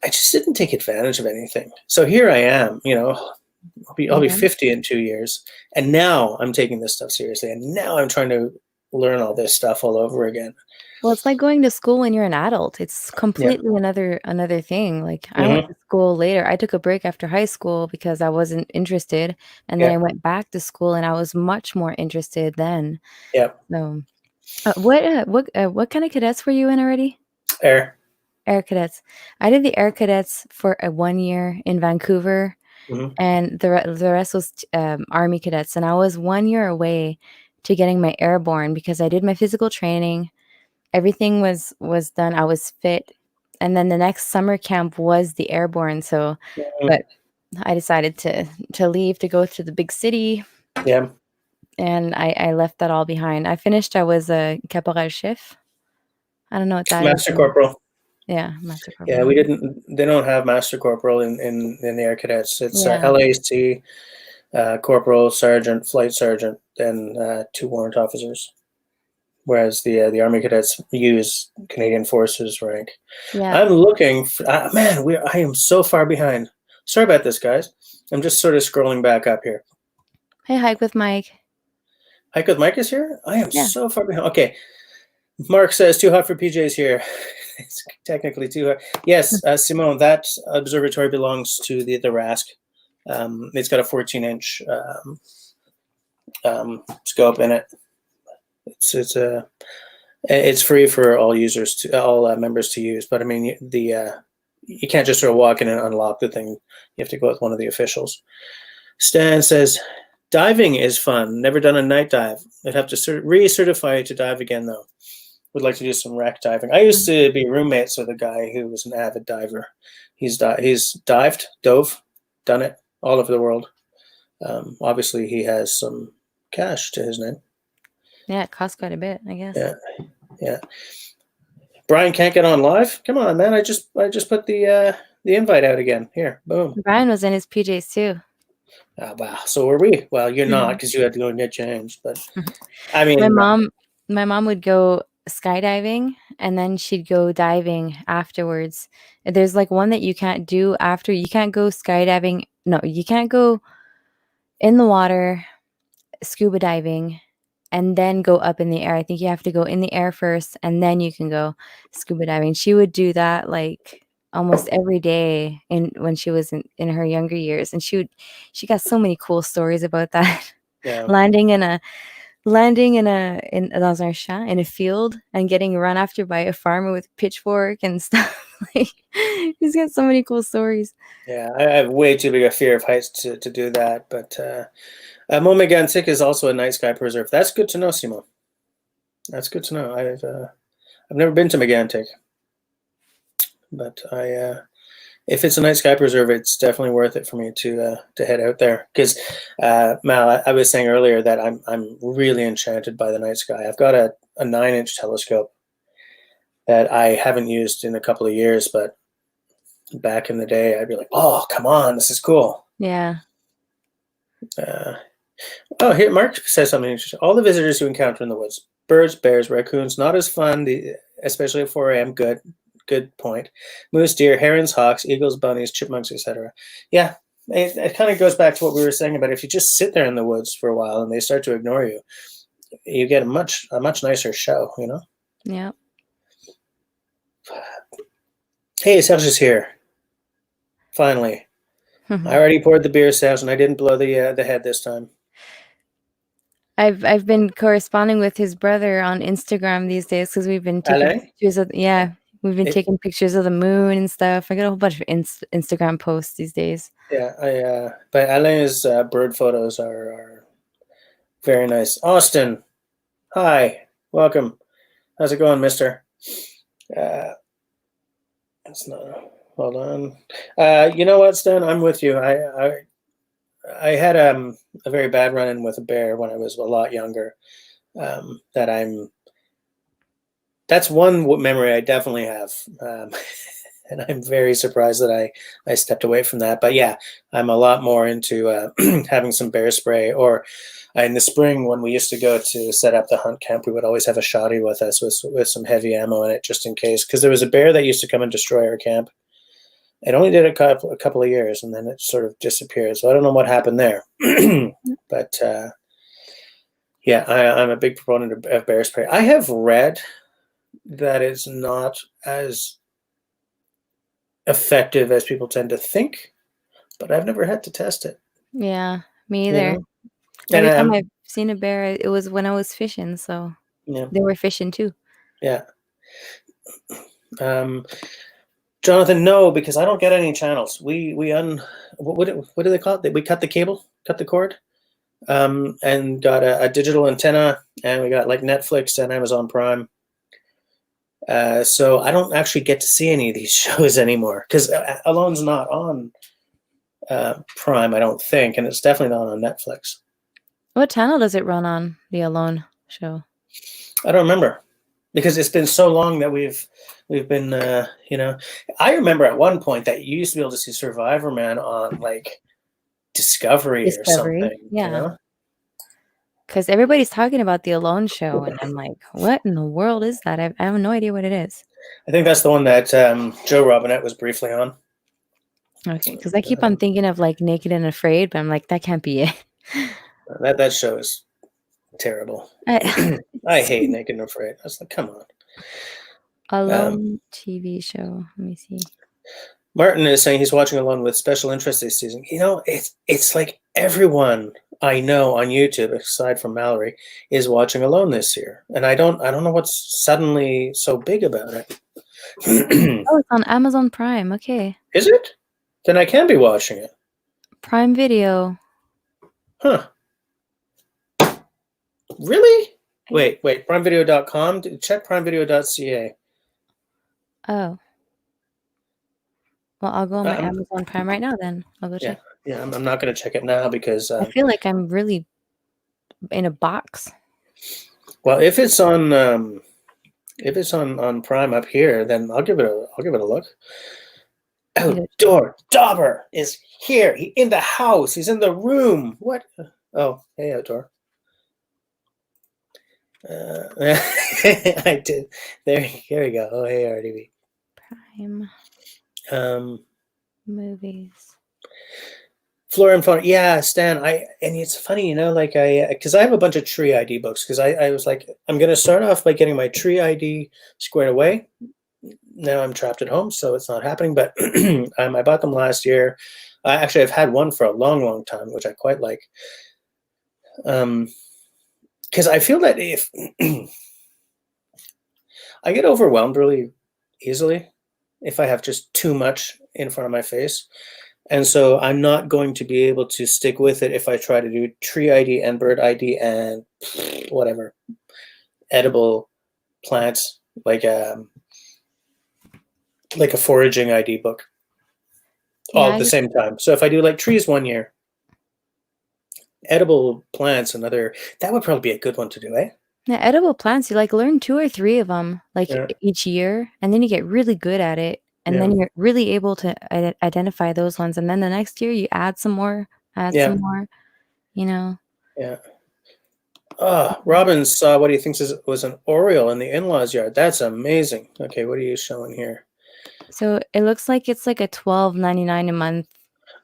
I just didn't take advantage of anything. So here I am, I'll be yeah. 50 in 2 years, and now I'm taking this stuff seriously, and now I'm trying to learn all this stuff all over again. Well, it's like going to school when you're an adult, it's Yeah. completely another thing, like, I went Hmm. to school later, I took a break after high school because I wasn't interested, and then Yeah. I went back to school and I was much more interested then. Yeah. So, what kinda cadets were you in already? Air. Air Cadets. I did the Air Cadets for, 1 year in Vancouver, Hmm. and the rest was Army Cadets, and I was 1 year away to getting my airborne because I did my physical training, everything was done, I was fit, and then the next summer camp was the airborne, so Hmm. but I decided to leave to go to the big city, Yeah. and I left that all behind. I finished, I was a caporal chef. I don't know what that is. Master Corporal. Yeah, master Yeah, corporal. we didn't. They don't have Master Corporal in the Air Cadets. It's Yeah, LAC, Corporal, Sergeant, Flight Sergeant, and two warrant officers. Whereas the Army Cadets use Canadian Forces rank. yeah. I'm looking for, man. I am so far behind. Sorry about this, guys. I'm just sort of scrolling back up here. Hey, Hike with Mike. Hike with Mike is here. I am Yeah. so far behind. Okay, Mark says too hot for PJs here. It's technically too hot. Yes, Simone, that observatory belongs to the RASC. It's got a 14-inch scope in it. It's free for all users to all members to use. But I mean, you can't just sort of walk in and unlock the thing. You have to go with one of the officials. Stan says diving is fun. Never done a night dive. I'd have to recertify to dive again though. Would like to do some wreck diving. I used to be roommates with a guy who was an avid diver. He's dove, done it all over the world. Obviously, he has some cash to his name. Yeah, it costs quite a bit, I guess. Yeah, yeah. Brian can't get on live. Come on, man! I just put the invite out again. Here, boom. Brian was in his PJs too. Wow. So were we. Well, you're not Mhm. because you had to go and get changed. But Mhm. I My mean, mom my mom would go skydiving, and then she'd go diving afterwards. There's, like, one that you can't do after you can't go skydiving no, you can't go in the water scuba diving and then go up in the air. I think you have to go in the air first, and then you can go scuba diving. She would do that, like, almost every day in when she was in her younger years, and she got so many cool stories about that. yeah, Landing in a landing in dans un champ, in a field, and getting run after by a farmer with a pitchfork and stuff, like, she's got so many cool stories. yeah. I have way too big a fear of heights to do that. But Momegantic is also a night sky preserve. That's good to know, Simo. That's good to know. I've never been to Megantic, but if it's a night sky preserve, it's definitely worth it for me to head out there. Because Mal, I was saying earlier that I'm really enchanted by the night sky. I've got a 9-inch telescope that I haven't used in a couple of years, but back in the day, I'd be like, "Oh, come on, this is cool." Yeah. Uh, oh, here Mark says something interesting. All the visitors you encounter in the woods: birds, bears, raccoons, not as fun, especially at 4 a.m. Good point. Moose, deer, herons, hawks, eagles, bunnies, chipmunks, etc. Yeah, it kind of goes back to what we were saying about if you just sit there in the woods for a while and they start to ignore you, you get a much nicer show, you know. Yeah. Hey, Serge's here. Finally, I already poured the beer, Serge, and I didn't blow the head this time. I've been corresponding with his brother on Instagram these days because we've been taking Alain, pictures of yeah, we've been it, taking pictures of the moon and stuff. I got a whole bunch of Instagram posts these days. yeah, but Alain's bird photos are very nice. Austin, hi, welcome. How's it going, Mister? Uh, it's not. Hold on. You know what, Stan? I'm with you. I had a very bad run-in with a bear when I was a lot younger. That I'm. That's one memory I definitely have, and I'm very surprised that I stepped away from that. But yeah, I'm a lot more into having some bear spray. Or in the spring when we used to go to set up the hunt camp, we would always have a shotty with us with some heavy ammo in it just in case, because there was a bear that used to come and destroy our camp. It only did a couple of years, and then it sort of disappeared. So I don't know what happened there, but yeah, I'm a big proponent of bear spray. I have read that it's not as effective as people tend to think, but I've never had to test it. Yeah, me You either. know, and Every time I've seen a bear, it was when I was fishing, so yeah, they were fishing too. yeah. Um, Jonathan, no, because I don't get any channels. We what do they call it? We cut the cable, cut the cord, and got a digital antenna, and we got like Netflix and Amazon Prime. So I don't actually get to see any of these shows anymore because Alone's not on Prime, I don't think, and it's definitely not on Netflix. What channel does it run on, the Alone show? I don't remember because it's been so long that we've been I remember at one point that you used to be able to see Survivor Man on like Discovery or Discovery, something, you yeah. know? Because everybody's talking about the Alone show, and I'm like, "What in the world is that?" I have no idea what it is. I think that's the one that Joe Robinette was briefly on. Okay, because I keep on thinking of, like, Naked and Afraid, but I'm like, "That can't be it." That show is terrible. I I hate Naked and Afraid. I was like, come on. Alone TV show. Let me see. Martin is saying he's watching Alone with special interest this season. You know, it's like everyone I know on YouTube, aside from Mallory, is watching Alone this year, and I don't know what's suddenly so big about it. Oh, it's on Amazon Prime, okay. Is it? Then I can be watching it. Prime Video. Huh. Really? I Wait. Primevideo.com? Check primevideo.ca. Oh, well, I'll go on my Um, Amazon Prime right now then. I'll go yeah. check. Yeah, I'm not going to check it now because, I feel like I'm really in a box. well, if it's on Prime up here, then I'll give it a look. Outdoor Dauber is here. He's in the house. He's in the room. What? Oh, hey, Outdoor. I did. Here we go. Oh, hey, RDB. Prime Um, movies. Flora and Fauna. Yeah, Stan. And it's funny, like because I have a bunch of tree ID books because I was like, I'm gonna start off by getting my tree ID squared away. Now I'm trapped at home, so it's not happening. But I bought them last year. Actually, I've had one for a long, long time, which I quite like. Because I feel that if I get overwhelmed really easily if I have just too much in front of my face. And so I'm not going to be able to stick with it if I try to do tree ID and bird ID and whatever edible plants like a foraging ID book all at the same time. So if I do like trees one year, edible plants another, that would probably be a good one to do, eh? Yeah, edible plants, you like learn 2 or 3 of them like Yeah. each year, and then you get really good at it, and then you're really able to identify those ones, and then the next year you add some more, you know. Yeah. Robin saw what he thinks was an oriole in the in-laws yard. That's amazing. Okay, what are you showing here? So it looks like it's like a $12.99 a month.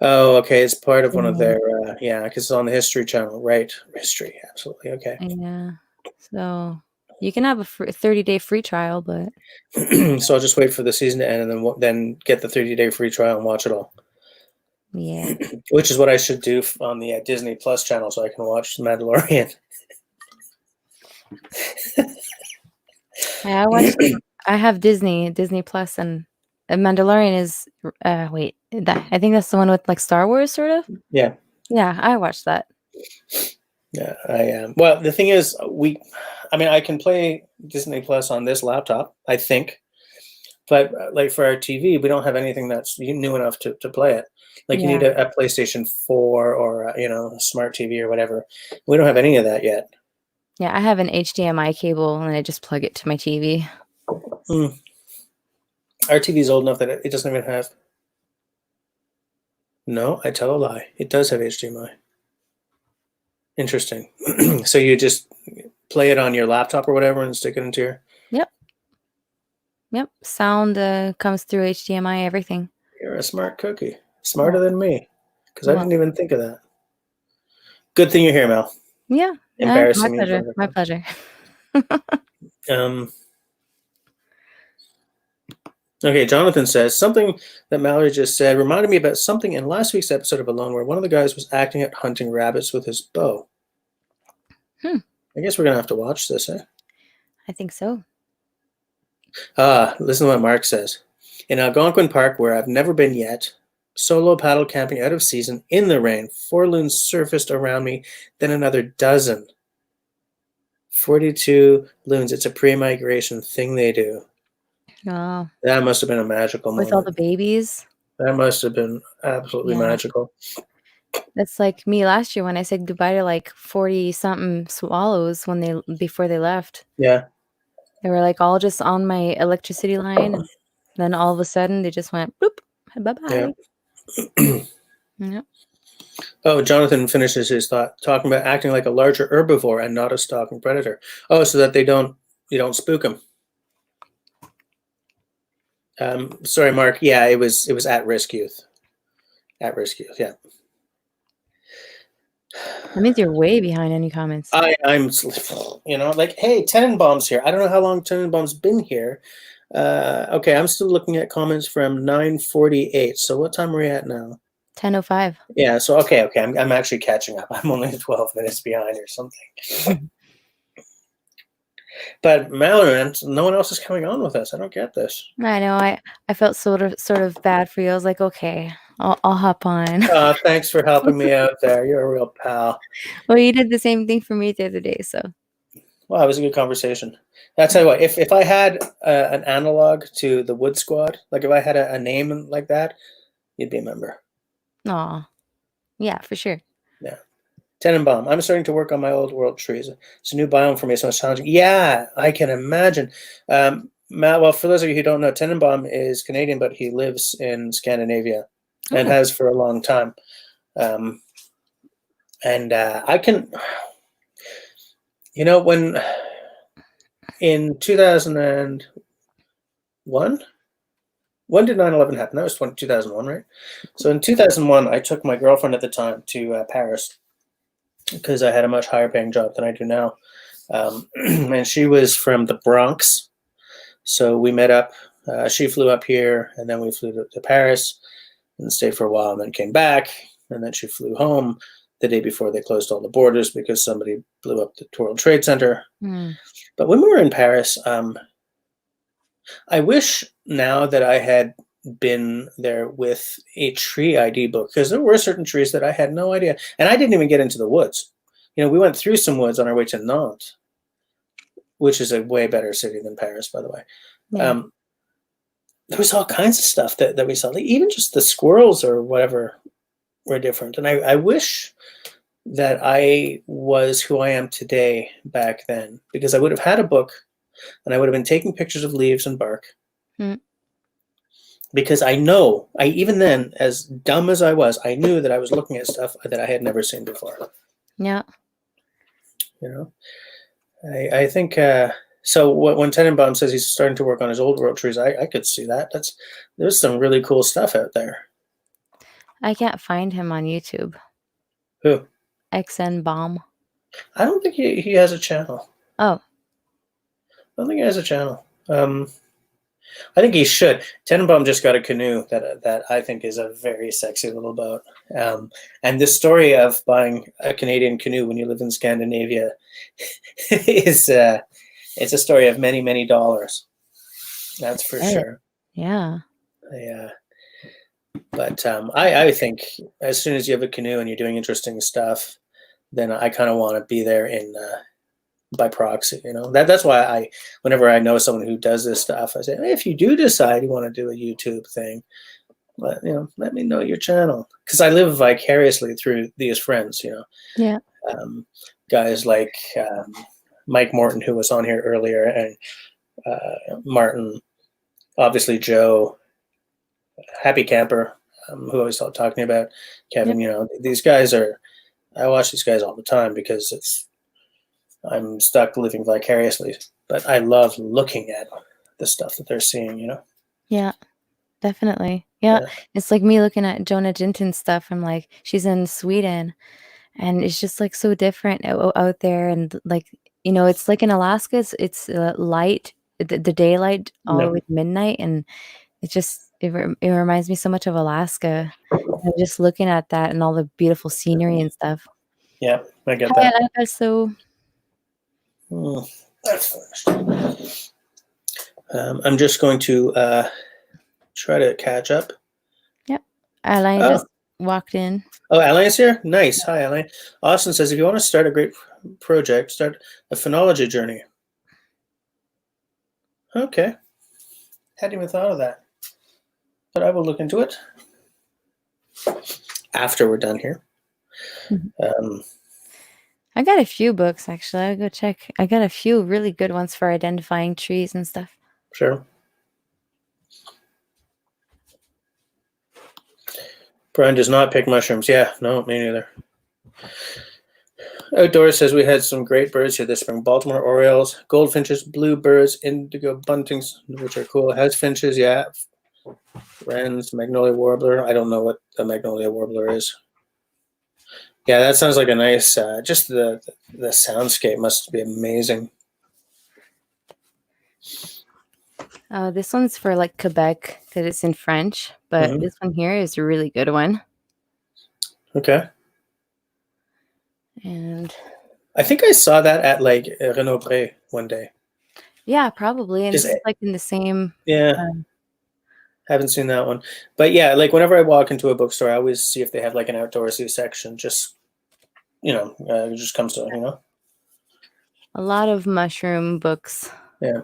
Oh, okay. It's part of one of thing. their, because it's on the History Channel, right? History, absolutely. Okay. Yeah. So you can have a 30-day free trial, but So I'll just wait for the season to end and then get the 30-day free trial and watch it all. yeah. Which is what I should do on the Disney Plus channel so I can watch The Mandalorian. I watched. I have Disney Plus, and Mandalorian is. Wait, I think that's the one with like Star Wars, sort of. Yeah. Yeah, I watched that. Yeah, I am. Well, the thing is, I can play Disney Plus on this laptop, I think, but like for our TV, we don't have anything that's new enough to play it. Like you need a PlayStation 4 or a smart TV or whatever. We don't have any of that yet. Yeah, I have an HDMI cable, and I just plug it to my TV. Our TV is old enough that it doesn't even have. No, I tell a lie. It does have HDMI. Interesting. So you just play it on your laptop or whatever and stick it into your. Yep. Sound comes through HDMI, everything. You're a smart cookie. Smarter than me. Because I didn't even think of that. Good thing you're here, Mel. Yeah. Embarrassing My pleasure. My pleasure. Okay, Jonathan says, something that Mallory just said reminded me about something in last week's episode of Alone where one of the guys was acting at hunting rabbits with his bow. I guess we're going to have to watch this, eh? I think so. Listen to what Mark says. In Algonquin Park, where I've never been yet, solo paddle camping out of season in the rain, 4 loons surfaced around me, then another dozen. 42 loons. It's a pre-migration thing they do. Oh. That must have been a magical moment. With all the babies. That must have been absolutely magical. That's like me last year when I said goodbye to like 40-something swallows before they left. Yeah. They were like all just on my electricity line, and then all of a sudden they just went boop, bye-bye. Yep. Oh, Jonathan finishes his thought talking about acting like a larger herbivore and not a stalking predator. Oh, so that you don't spook them. Sorry, Mark. Yeah, it was at-risk youth. At-risk youth, yeah. That means you're way behind any comments. I'm, like, hey, Tenenbaum's here. I don't know how long Tenenbaum's been here. Okay, I'm still looking at comments from 9:48. So what time are we at now? 10:05. Yeah, so okay. I'm actually catching up. I'm only 12 minutes behind or something. But Mallory, no one else is coming on with us. I don't get this. I know. I felt sort of bad for you. I was like, okay, I'll hop on. Thanks for helping me out there. You're a real pal. Well, you did the same thing for me the other day, so. Well, it was a good conversation. I'll tell you what, if I had an analog to the Wood Squad, like if I had a name like that, you'd be a member. Aw. Yeah, for sure. Yeah. Tenenbaum. I'm starting to work on my old world trees. It's a new biome for me, so it's challenging. Yeah, I can imagine. Well, for those of you who don't know, Tenenbaum is Canadian, but he lives in Scandinavia and Oh, has for a long time. Um, and I can, when in 2001, when did 9/11 happen? That was 2001, right? So in 2001, I took my girlfriend at the time to Paris because I had a much higher paying job than I do now. And she was from the Bronx. So we met up. She flew up here, and then we flew to Paris and stayed for a while, and then came back. And then she flew home the day before they closed all the borders because somebody blew up the World Trade Center. hmm. But when we were in Paris, I wish now that I had been there with a tree ID book, because there were certain trees that I had no idea. And I didn't even get into the woods. We went through some woods on our way to Nantes, which is a way better city than Paris, by the way. Yeah. Um, there was all kinds of stuff that we saw. Like even just the squirrels or whatever were different. And I wish that I was who I am today back then, because I would have had a book and I would have been taking pictures of leaves and bark. Hmm. Because I even then, as dumb as I was, I knew that I was looking at stuff that I had never seen before. Yeah. I think so. When Tenenbaum says he's starting to work on his old world trees, I could see that. There's some really cool stuff out there. I can't find him on YouTube. Who? XN Bomb. I don't think he has a channel. Oh, I don't think he has a channel. I think he should. Tenenbaum just got a canoe that I think is a very sexy little boat. And this story of buying a Canadian canoe when you live in Scandinavia is it's a story of many, many dollars. That's for sure. yeah. But I think as soon as you have a canoe and you're doing interesting stuff, then I kind of want to be there in by proxy. That's why whenever I know someone who does this stuff, I say, hey, if you do decide you want to do a YouTube thing, let me know your channel, because I live vicariously through these friends. Yeah. Guys like Mike Morton, who was on here earlier, and Martin, obviously Joe, Happy Camper, who I was talking about, Kevin. Yep. These guys I watch these guys all the time because I'm stuck living vicariously, but I love looking at the stuff that they're seeing. Yeah. Definitely. Yeah. Yeah. It's like me looking at Jonah Jinton's stuff. I'm like, she's in Sweden and it's just like so different out there. And like, it's like in Alaska, it's light, the daylight all the Yeah. way to midnight. And it reminds me so much of Alaska. And just looking at that and all the beautiful scenery and stuff. Yeah, I get Hi, that. so That's finished. I'm just going to try to catch up. yep. Alain Oh, just walked in. Alain's here? Nice. Hi, Alain. Austin says, if you want to start a great project, start a phonology journey. Okay. Hadn't even thought of that. But I will look into it after we're done here. I got a few books actually. I'll go check. I got a few really good ones for identifying trees and stuff. Sure. Brian does not pick mushrooms. Yeah, no, me neither. Outdoors says we had some great birds here this spring. Baltimore Orioles, goldfinches, bluebirds, indigo buntings, which are cool. House finches, yeah. Wrens, magnolia warbler. I don't know what a magnolia warbler is. Yeah, that sounds like a nice, just the soundscape must be amazing. This one's for like Quebec because it's in French, but this one here is a really good one. Okay. And I think I saw that at like Renaud-Bré one day. yeah, probably. And it's like in the same. Yeah. Haven't seen that one. But yeah, like whenever I walk into a bookstore, I always see if they have like an outdoorsy section. Just, it just comes to, A lot of mushroom books. Yeah.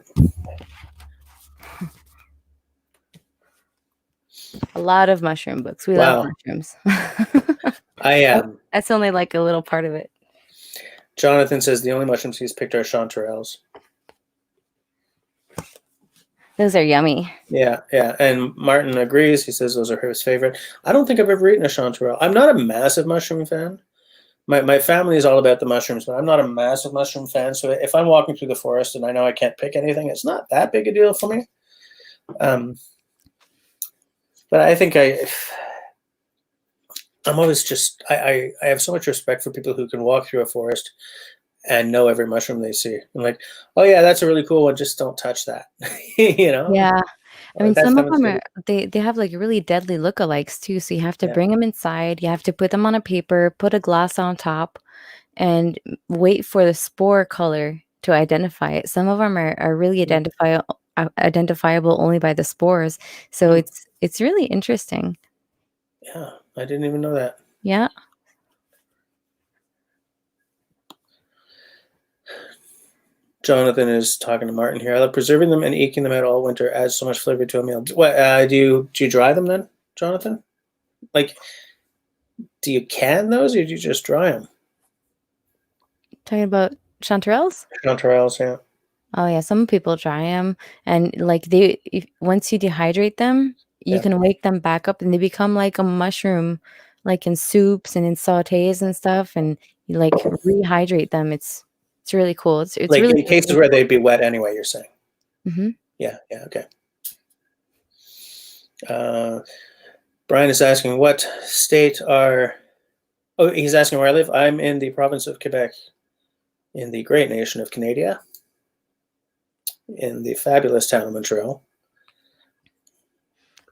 A lot of mushroom books. We love mushrooms. That's only like a little part of it. Jonathan says the only mushrooms he's picked are chanterelles. Those are yummy. Yeah, yeah. And Martin agrees. He says those are his favorite. I don't think I've ever eaten a chanterelle. I'm not a massive mushroom fan. My family is all about the mushrooms, but I'm not a massive mushroom fan. So if I'm walking through the forest and I know I can't pick anything, it's not that big a deal for me. Um, but I think I'm always just I have so much respect for people who can walk through a forest and know every mushroom they see. I'm like, oh yeah, that's a really cool one. Just don't touch that. You know, Yeah. I mean, that some of sounds them good. are they have like really deadly lookalikes too. So you have to Yeah. bring them inside. You have to put them on a paper, put a glass on top, and wait for the spore color to identify it. Some of them are really Mm, identifiable only by the spores. So mm. it's really interesting. Yeah, I didn't even know that. Yeah. Jonathan is talking to Martin here. I love preserving them and eking them out all winter. Adds so much flavor to a meal. What do you dry them then, Jonathan? Like, do you can those or do you just dry them? Talking about chanterelles? Chanterelles, yeah, Oh yeah, some people dry them, and like once you dehydrate them, you yeah. can wake them back up and they become like a mushroom, like in soups and in sautés and stuff, and you like rehydrate them. It's really cool. It's Like really in cases where delicious. they'd be wet anyway. You're saying, Hmm. yeah, yeah, okay. Uh, Brian is asking what state are. Oh, he's asking where I live. I'm in the province of Quebec, in the great nation of Canada, in the fabulous town of Montreal.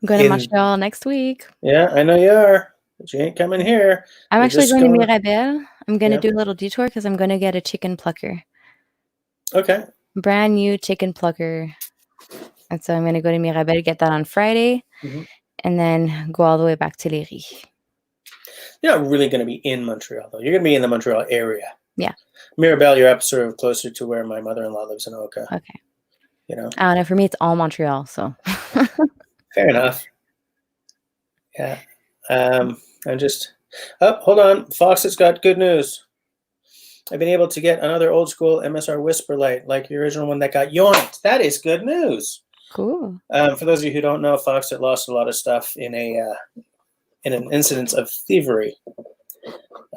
I'm going to In Montreal next week. Yeah, I know you are, but you ain't coming here. I'm You're actually just going to going. Mirabel. I'm going to Yeah. do a little detour because I'm going to get a chicken plucker, Okay. brand new chicken plucker. And so I'm going to go to Mirabel, get that on Friday, Mm-hmm. and then go all the way back to Léry. You're not really going to be in Montreal though. You're going to be in the Montreal area. Yeah. Mirabel, you're up sort of closer to where my mother-in-law lives in Oka. Okay. You know. I don't know. For me, it's all Montreal. So Fair enough. Yeah. I'm just. Oh, hold on. Fox has got good news. I've been able to get another old school MSR Whisper light, like the original one that got yoinked. That is good news. cool. For those of you who don't know, Fox had lost a lot of stuff in an incident of thievery.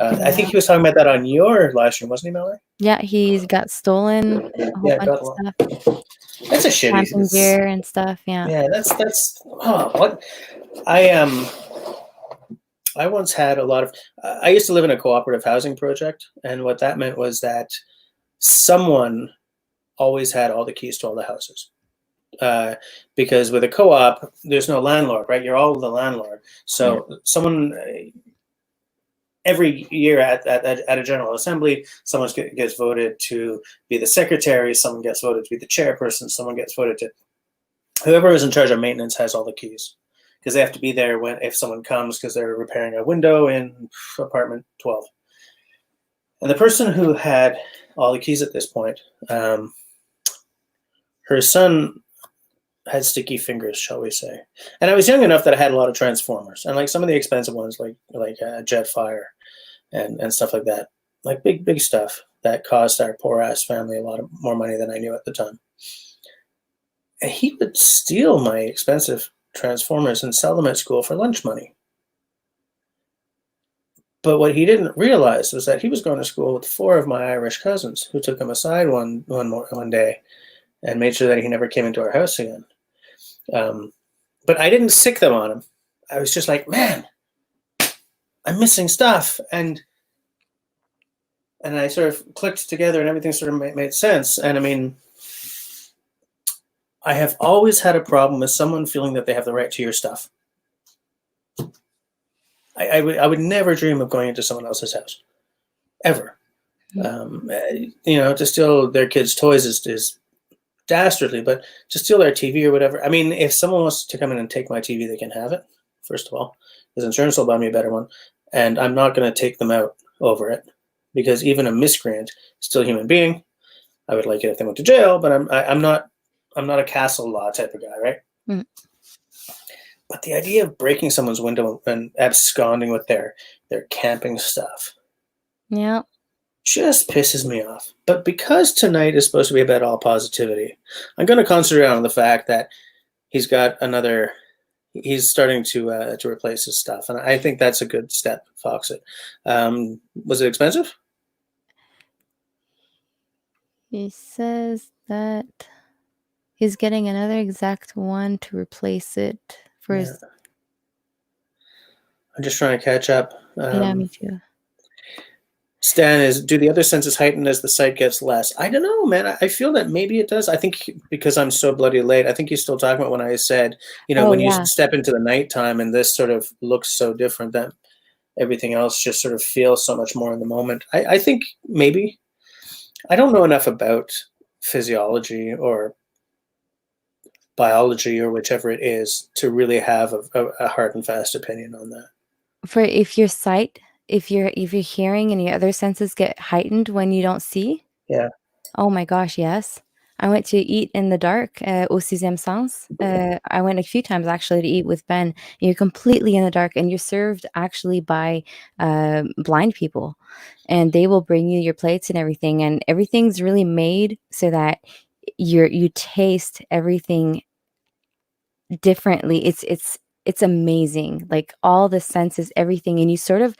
I think Yeah. he was talking about that on your live stream, wasn't he, Mallory? Yeah, he's got stolen a whole Yeah, bunch got of one. stuff, That's a shitty. camping gear and stuff. Yeah. Yeah, that's oh, what I I once had a lot of. I used to live in a cooperative housing project, and what that meant was that someone always had all the keys to all the houses. Because with a co-op, there's no landlord, right? You're all the landlord. Yeah. So someone every year at a general assembly, someone gets voted to be the secretary, someone gets voted to be the chairperson, someone gets voted to whoever is in charge of maintenance has all the keys because they have to be there when if someone comes because they're repairing a window in apartment 12. And the person who had all the keys at this point, her son had sticky fingers, shall we say? And I was young enough that I had a lot of transformers and like some of the expensive ones, like Jetfire and stuff like that, like big stuff that cost our poor ass family a lot of more money than I knew at the time. And he would steal my expensive transformers and sell them at school for lunch money. But what he didn't realize was that he was going to school with four of my Irish cousins who took him aside one day and made sure that he never came into our house again. But I didn't sick them on him. I was just like, man, I'm missing stuff, and I sort of clicked together, and everything sort of made sense. And I mean, I have always had a problem with someone feeling that they have the right to your stuff. I would never dream of going into someone else's house, ever. Mhm. To steal their kids' toys is dastardly, but to steal their TV or whatever. I mean, if someone wants to come in and take my TV, they can have it, first of all. His insurance will buy me a better one. And I'm not going to take them out over it because even a miscreant is still a human being. I would like it if they went to jail, but I'm not a castle law type of guy, right? Mm. But the idea of breaking someone's window and absconding with their camping stuff Yeah. just pisses me off. But because tonight is supposed to be about all positivity, I'm going to concentrate on the fact that he's got another. He's starting to replace his stuff, and I think that's a good step, Foxit. Was it expensive? He says that he's getting another exact one to replace it for Yeah, his. I'm just trying to catch up. Yeah, me too. Stan is, do the other senses heighten as the sight gets less? I don't know, man. I feel that maybe it does. I think because I'm so bloody late, I think you're still talking about when I said, Oh, when you yeah. step into the nighttime and this sort of looks so different, that everything else just sort of feels so much more in the moment. I think maybe. I don't know enough about physiology or biology or whichever it is to really have a hard and fast opinion on that. For if your sight, if your hearing and your other senses get heightened when you don't see? Yeah. Oh my gosh, yes. I went to eat in the dark, au sixième sens. I went a few times actually to eat with Ben. You're completely in the dark and you're served actually by blind people. And they will bring you your plates and everything. And everything's really made so that you taste everything differently. It's amazing. Like all the senses, everything. And you sort of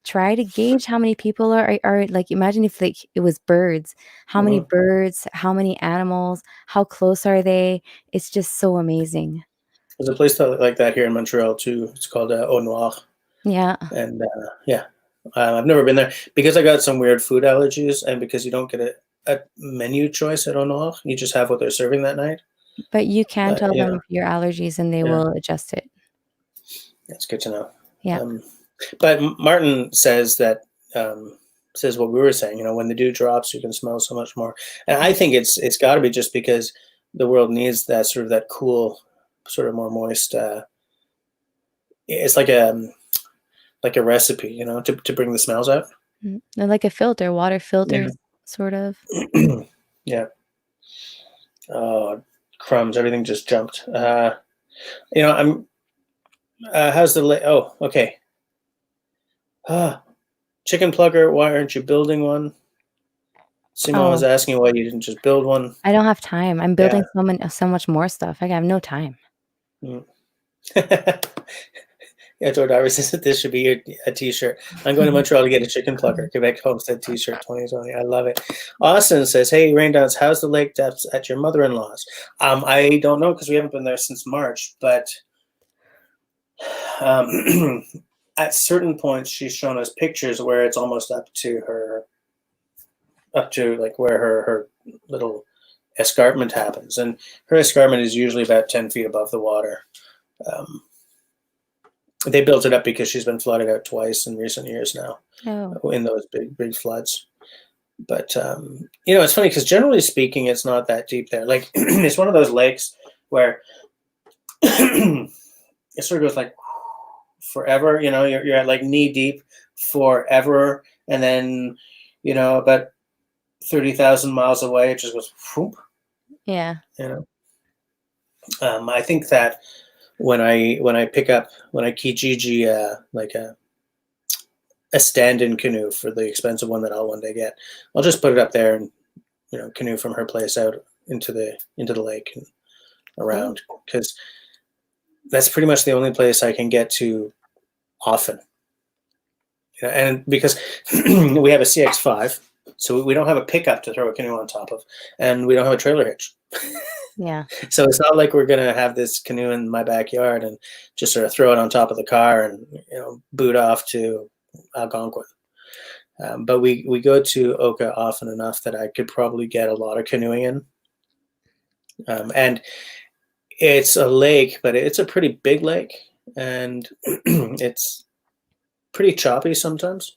try to gauge how many people are like, imagine if like it was birds. How many Mhm. birds, how many animals, how close are they? It's just so amazing. There's a place like that here in Montreal too. It's called Au Noir, Yeah, and yeah, I've never been there because I got some weird food allergies, and because you don't get a menu choice at Au Noir, you just have what they're serving that night. but you can tell You know, them your allergies and they yeah, will adjust it. that's good to know. Yeah. Um, but Martin says that says what we were saying. When the dew drops, you can smell so much more, and I think it's got to be just because the world needs that sort of that cool, sort of more moist. It's like a recipe, to bring the smells out. They're like a filter, water Yeah. filters, sort of. Yeah. Oh, crumbs! Everything just jumped. I'm. How's the? Oh, okay. Ah, chicken plugger. Why aren't you building one? Simon was Oh, asking why you didn't just build one. I don't have time. I'm Yeah. building so much more stuff. I have no time. Mm. Yeah, George Iris says that this should be a T-shirt. I'm going to Montreal to get a chicken plucker. Quebec Homestead T-shirt 2020. I love it. Austin says, "Hey, Raindance, how's the lake depths at your mother-in-law's?" I don't know because we haven't been there since March, but um, at certain points she's shown us pictures where it's almost up to like where her little escarpment happens, and her escarpment is usually about 10 feet above the water. Um, they built it up because she's been flooded out twice in recent years now, Oh, in those big floods. But it's funny because generally speaking, it's not that deep there. Like it's one of those lakes where it sort of goes like forever. You're at like knee deep forever, and then about 30,000 miles away, it just goes. Whoop, yeah. you know. I think that when I pick up when I Kijiji like a stand-in canoe for the expensive one that I'll one day get, I'll just put it up there and canoe from her place out into the lake and Cool. around, because that's pretty much the only place I can get to often. And because we have a CX5, so we don't have a pickup to throw a canoe on top of, and we don't have a trailer hitch. Yeah. So it's not like we're gonna have this canoe in my backyard and just sort of throw it on top of the car and boot off to Algonquin. But we go to Oka often enough that I could probably get a lot of canoeing in. And it's a lake, but it's a pretty big lake, and it's pretty choppy sometimes.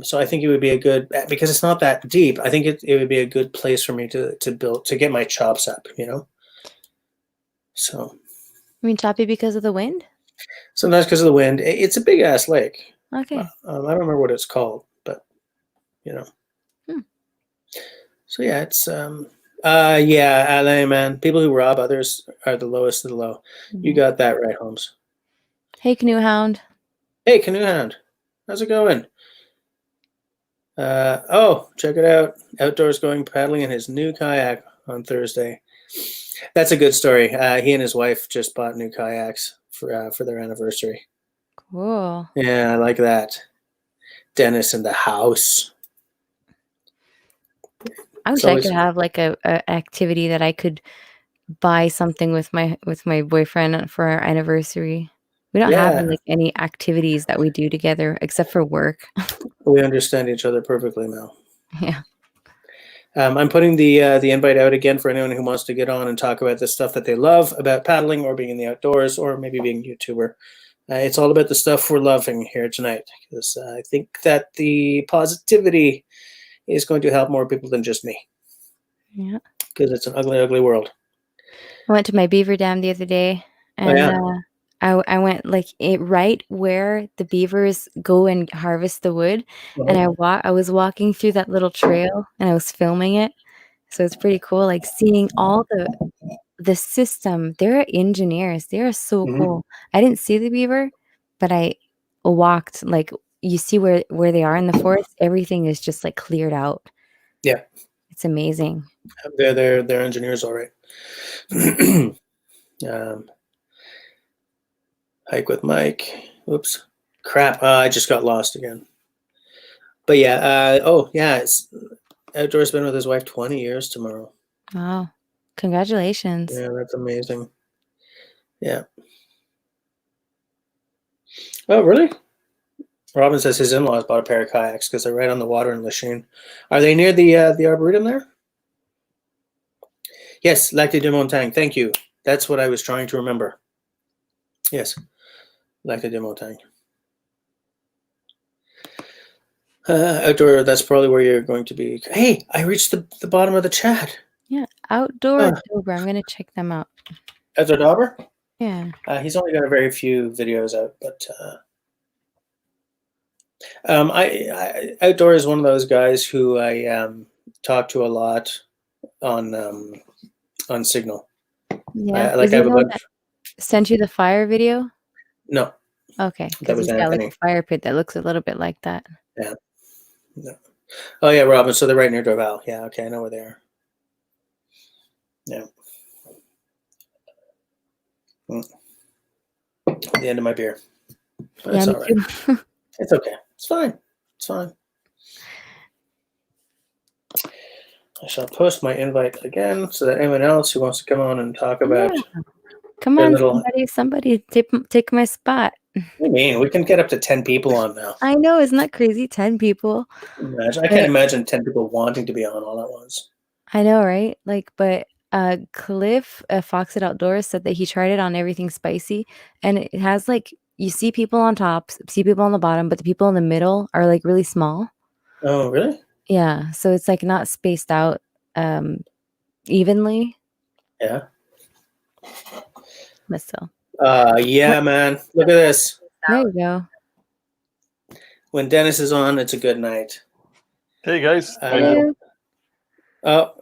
So I think it would be a good, because it's not that deep. I think it would be a good place for me to build, to get my chops up. So I mean, choppy because of the wind? sometimes because of the wind, it's a big ass lake. Okay. I don't remember what it's called, but you know. Hmm. So yeah, it's yeah, LA, man. People who rob others are the lowest of the low. You Yeah. got that right, Holmes. Hey, Canoe Hound. Hey, Canoe Hound, how's it going? Oh, check it out. Outdoors going paddling in his new kayak on Thursday. That's a good story. He and his wife just bought new kayaks for their anniversary. Cool. Yeah, I like that. Dennis in the house. I It's wish I could always have like a activity that I could buy something with my boyfriend for our anniversary. We don't have yeah. like any activities that we do together except for work. We understand each other perfectly now. Yeah. I'm putting the invite out again for anyone who wants to get on and talk about the stuff that they love about paddling or being in the outdoors or maybe being a YouTuber. It's all about the stuff we're loving here tonight because I think that the positivity is going to help more people than just me Yeah. because it's an ugly, ugly world. I went to my beaver dam the other day, Oh and yeah. I went like right where the beavers go and harvest the wood, and Uh-huh. I was walking through that little trail, and I was filming it, so it's pretty cool, like seeing all the system. They're engineers. They are so Mm-hmm. cool. I didn't see the beaver, but I walked like you see where they are in the forest. Everything is just like cleared out. Yeah, It's amazing. they're engineers, all right. um, hike with Mike. Oops, crap! I just got lost again. But yeah. Oh yeah. It's outdoors been with his wife 20 years tomorrow. Wow. Congratulations. Yeah, that's amazing. Yeah. Oh, really? Robin says his in-laws bought a pair of kayaks because they're right on the water in Lachine. Are they near the arboretum there? Yes, Lac de Montagne. Thank you. That's what I was trying to remember. Yes, Lac de Montagne. Outdoor. That's probably where you're going to be. Hey, I reached the bottom of the chat. Yeah, Outdoor Uh, October. I'm gonna check them out. Outdoor Dauber. Yeah. He's only got a very few videos out, but Outdoor is one of those guys who I talk to a lot on Signal. Yeah. I Is like I he have a the one bunch. that sent you the fire video? No, Okay, that because was he's got like a Anthony. fire pit that looks a little bit like that. Yeah. No. Oh yeah, Robin. So they're right near Dorval. Yeah. Okay, I know where they are. Yeah. Mm. The end of my beer. Yeah, That's me all right. too. It's okay. It's fine. It's fine. I shall post my invite again so that anyone else who wants to come on and talk Yeah. about Come their on, little. somebody take my spot. I mean, we can get up to 10 people on now. I know, isn't that crazy? 10 people. Imagine. I can't But imagine 10 people wanting to be on all at once. I know, right? Like, but Cliff, Fox at Outdoors, said that he tried it on everything spicy, and it has like you see people on top, see people on the bottom, but the people in the middle are like really small. Oh, really? Yeah, so it's like not spaced out um evenly, Yeah. but still. Yeah, man. Look at this. There you go. When Dennis is on, it's a good night. Hey guys, how you Uh, doing?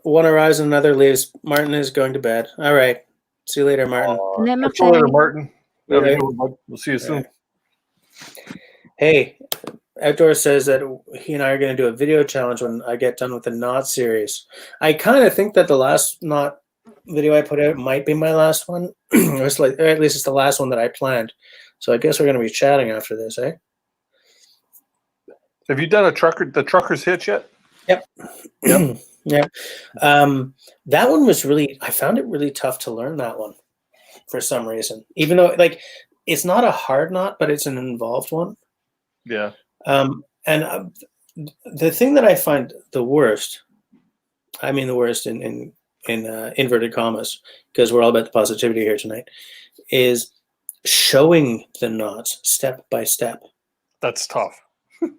one arrives and another leaves. Martin is going to bed. All right. See you later, Martin. Good night, my Catch you later, friend. Martin. See Have you a later. good one, bud. We'll see you soon. Right. Hey, Outdoor says that he and I are going to do a video challenge when I get done with the knot series. I kind of think that the last knot video I put out might be my last one, or at least it's the last one that I planned. So I guess we're going to be chatting after this, eh? Have you done the trucker's hitch yet? Yep. Yep. Yep. That one was really. I found it really tough to learn that one for some reason. Even though, like, it's not a hard knot, but it's an involved one. Yeah. And the thing that I find the worst, I mean the worst in inverted commas, because we're all about the positivity here tonight, is showing the knots step by step, That's tough.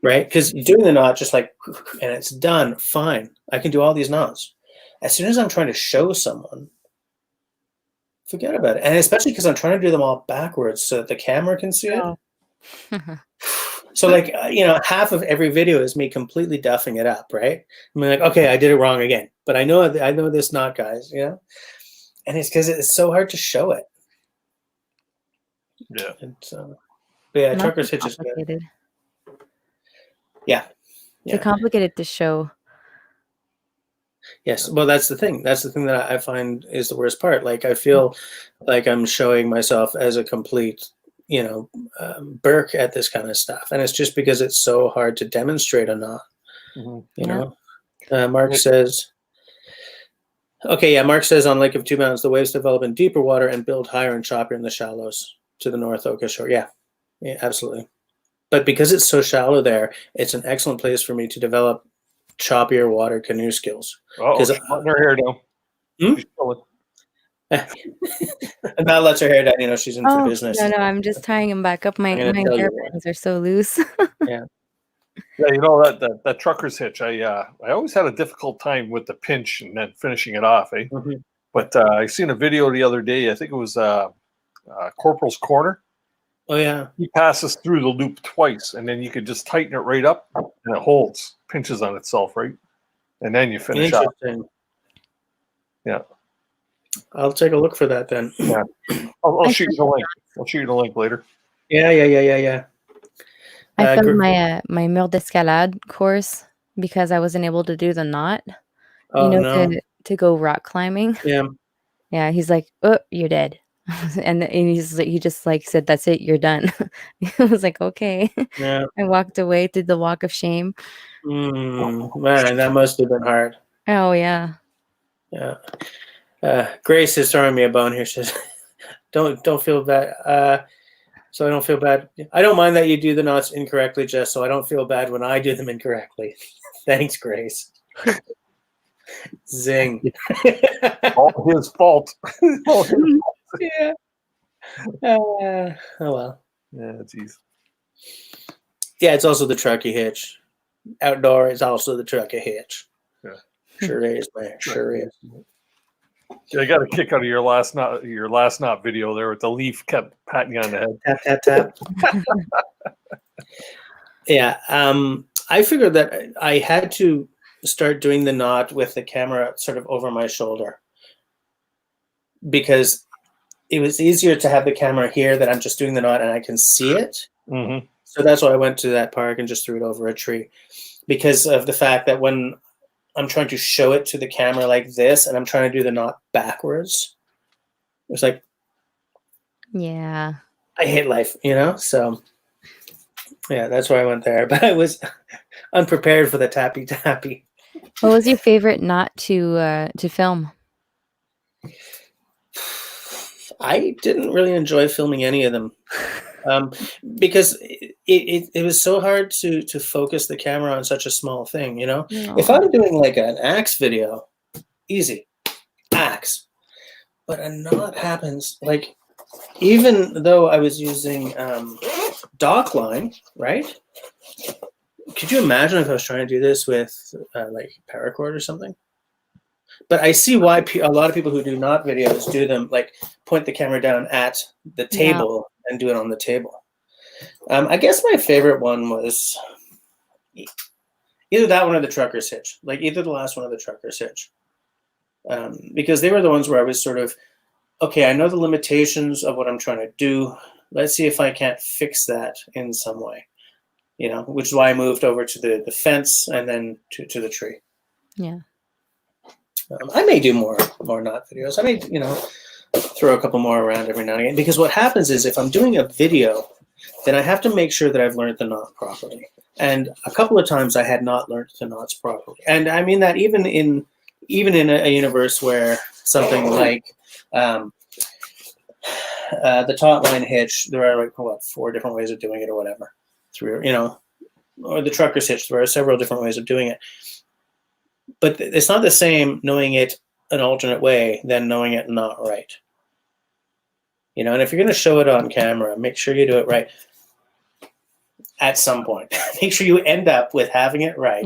right? Because doing the knot just like, and it's done, fine. I can do all these knots. As soon as I'm trying to show someone, forget about it. And especially because I'm trying to do them all backwards so that the camera can see it. Oh. So like, half of every video is me completely duffing it up, right? I'm like, okay, I did it wrong again, but I know this knot, guys, and it's because it's so hard to show it. Yeah. And but yeah, Not trucker's too hitch is good. complicated. Yeah, Too complicated to show. Yes. Well, that's the thing. That's the thing that I find is the worst part. Like, I feel like I'm showing myself as a complete, Burke at this kind of stuff. And it's just because it's so hard to demonstrate a knot, you Yeah. know? Mark says, okay, yeah, Mark says on Lake of Two Mountains, the waves develop in deeper water and build higher and choppier in the shallows to the North Oka shore. Yeah, absolutely. But because it's so shallow there, it's an excellent place for me to develop choppier water canoe skills. Oh, she's letting her hair down. Hmm? She's chilling. And that lets her hair down. She's in for business. No, I'm just tying them back up. My hairpins are so loose. Yeah. Yeah, that trucker's hitch. I always had a difficult time with the pinch and then finishing it off. Mm-hmm. But I seen a video the other day. I think it was Corporal's Corner. Oh yeah. He passes through the loop twice, and then you could just tighten it right up, and it holds, pinches on itself, right, and then you finish off. Yeah. I'll take a look for that then. Yeah. I'll shoot you the link. I'll shoot you the link later. Yeah. I failed my mur d'escalade course because I wasn't able to do the knot. To go rock climbing. Yeah. He's like, "Oh, you're dead," and he just said, "That's it, you're done." I was like, "Okay." Yeah. I walked away, did the walk of shame. Man, that must have been hard. Oh yeah. Yeah. Grace is throwing me a bone here. She says, "Don't feel bad." So I don't feel bad. I don't mind that you do the knots incorrectly, Jess. So I don't feel bad when I do them incorrectly. Thanks, Grace. Zing. All his fault. Yeah. Oh well. Yeah, geez. Yeah, it's also the truckee hitch. Outdoor is also the truckee hitch. Yeah. Sure is, man. Sure is. Yeah, I got a kick out of your last knot video there with the leaf kept patting you on the head. Tap. Yeah. I figured that I had to start doing the knot with the camera sort of over my shoulder because it was easier to have the camera here that I'm just doing the knot and I can see it. Mm-hmm. So that's why I went to that park and just threw it over a tree, because of the fact that when I'm trying to show it to the camera like this and I'm trying to do the knot backwards, it's like, yeah, I hate life, So yeah, that's why I went there. But I was unprepared for the tappy. What was your favorite knot to film? I didn't really enjoy filming any of them because it was so hard to focus the camera on such a small thing, No. If I were doing like an axe video, easy, axe. But a knot happens, like, even though I was using dock line, right? Could you imagine if I was trying to do this with like paracord or something? But I see why a lot of people who do knot videos do them, like point the camera down at the table and do it on the table. I guess my favorite one was either that one or the trucker's hitch, like either the last one or the trucker's hitch. Because they were the ones where I was sort of, okay, I know the limitations of what I'm trying to do. Let's see if I can't fix that in some way, which is why I moved over to the fence and then to the tree. Yeah. I may do more knot videos. I may, throw a couple more around every now and again, because what happens is if I'm doing a video, then I have to make sure that I've learned the knot properly. And a couple of times I had not learned the knots properly. And I mean that even in a universe where something like the taut line hitch, there are like 4 different ways of doing it or whatever. Or the trucker's hitch, there are several different ways of doing it. But it's not the same knowing it an alternate way than knowing it not right. And if you're going to show it on camera, make sure you do it right at some point. Make sure you end up with having it right.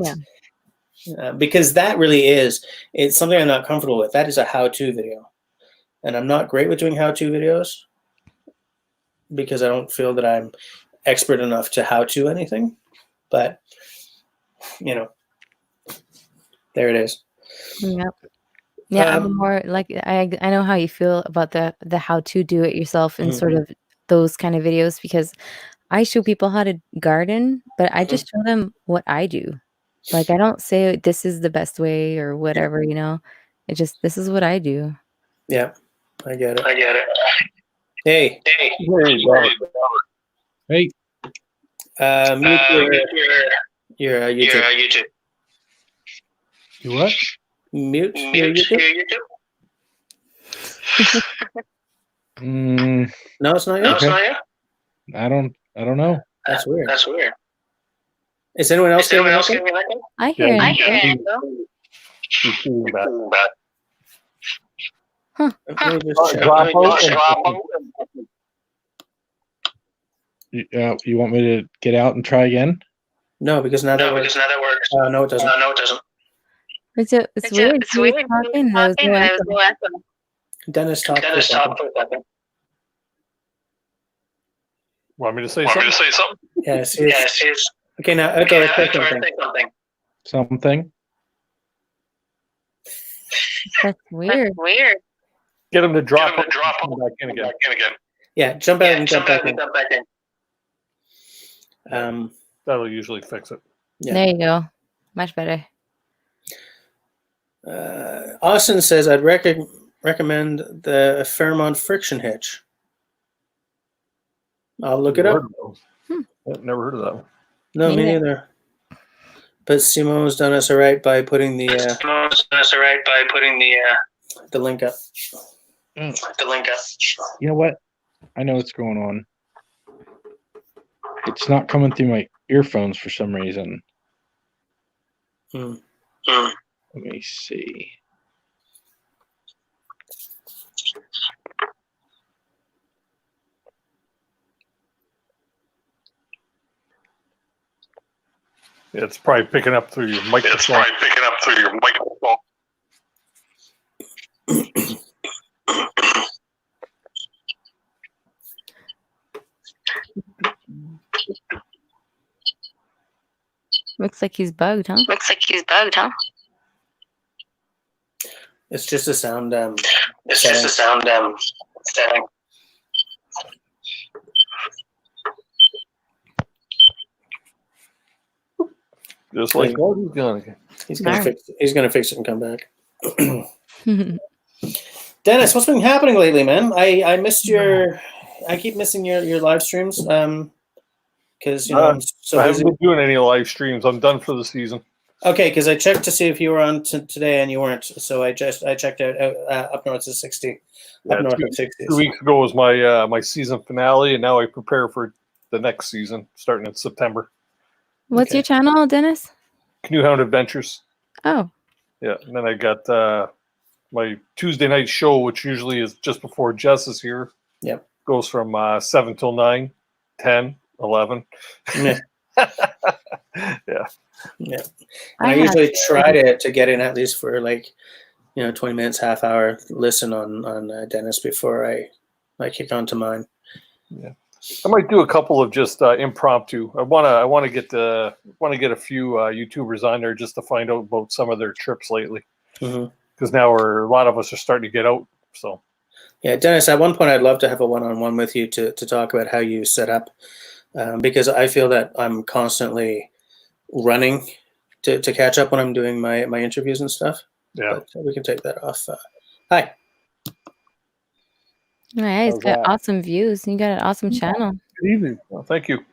Yeah. Because that really it's something I'm not comfortable with. That is a how-to video. And I'm not great with doing how-to videos because I don't feel that I'm expert enough to how-to anything. But, there it is. Yep. Yeah, I'm more like I know how you feel about the how to do it yourself and sort of those kind of videos, because I show people how to garden, but I just show them what I do. Like, I don't say this is the best way or whatever, you know. It just this is what I do. Yeah, I get it. Hey, Hey, Robert. Hey, mute your YouTube. YouTube. you what? Mute your YouTube. No, it's not yet. Okay. I don't know. That's weird. That's weird. Is anyone else getting else anything? getting anything? I hear Yeah, it. Let me just check. Drop out. You want me to get out and try again? No, because now that works. No, it doesn't. No, it doesn't. It's weird. He was talking, there was no echo. Dennis talked for a second. Want me to say something? Yes. Okay, now Echo, say something. Something? That's weird. Get him to drop back in again. Yeah, jump out and jump back in. That'll usually fix it. Yeah. There you go. Much better. Austin says, I'd recommend the Fairmont friction hitch. I'll look it up. I've never heard of that one. No, me neither. But Simo's done us all right by putting the link up. You know what? I know what's going on. It's not coming through my earphones for some reason. Let me see. It's probably picking up through your microphone. Looks like he's bugged, huh? It's just a sound. Setting. Just like he's gonna. He's gonna fix it and come back. Dennis, what's been happening lately, man? I missed your. I keep missing your live streams. Because I'm so I busy. haven't been doing any live streams. I'm done for the season. Okay, because I checked to see if you were on today and you weren't. So I checked out up north of 60. Up north of 60. 2 weeks ago was my my season finale, and now I prepare for the next season starting in September. What's your channel, Dennis? Canoe Hound Adventures. Oh. Yeah, and then I got my Tuesday night show, which usually is just before Jess is here. Yep. Goes from 7 till 9, 10, 11. Yeah. Yeah. Yeah. I usually try to get in at least for 20 minutes, half hour listen on Dennis before I kick on to mine. Yeah. I might do a couple of just impromptu. I want to get a few YouTubers on there just to find out about some of their trips lately. Because now a lot of us are starting to get out. So yeah, Dennis, at one point I'd love to have a one-on-one with you to talk about how you set up, because I feel that I'm constantly running to catch up when I'm doing my interviews and stuff. Yeah, but we can take that off. Hi. Yeah, he's got awesome views. You got an awesome channel. Good evening. Well, thank you.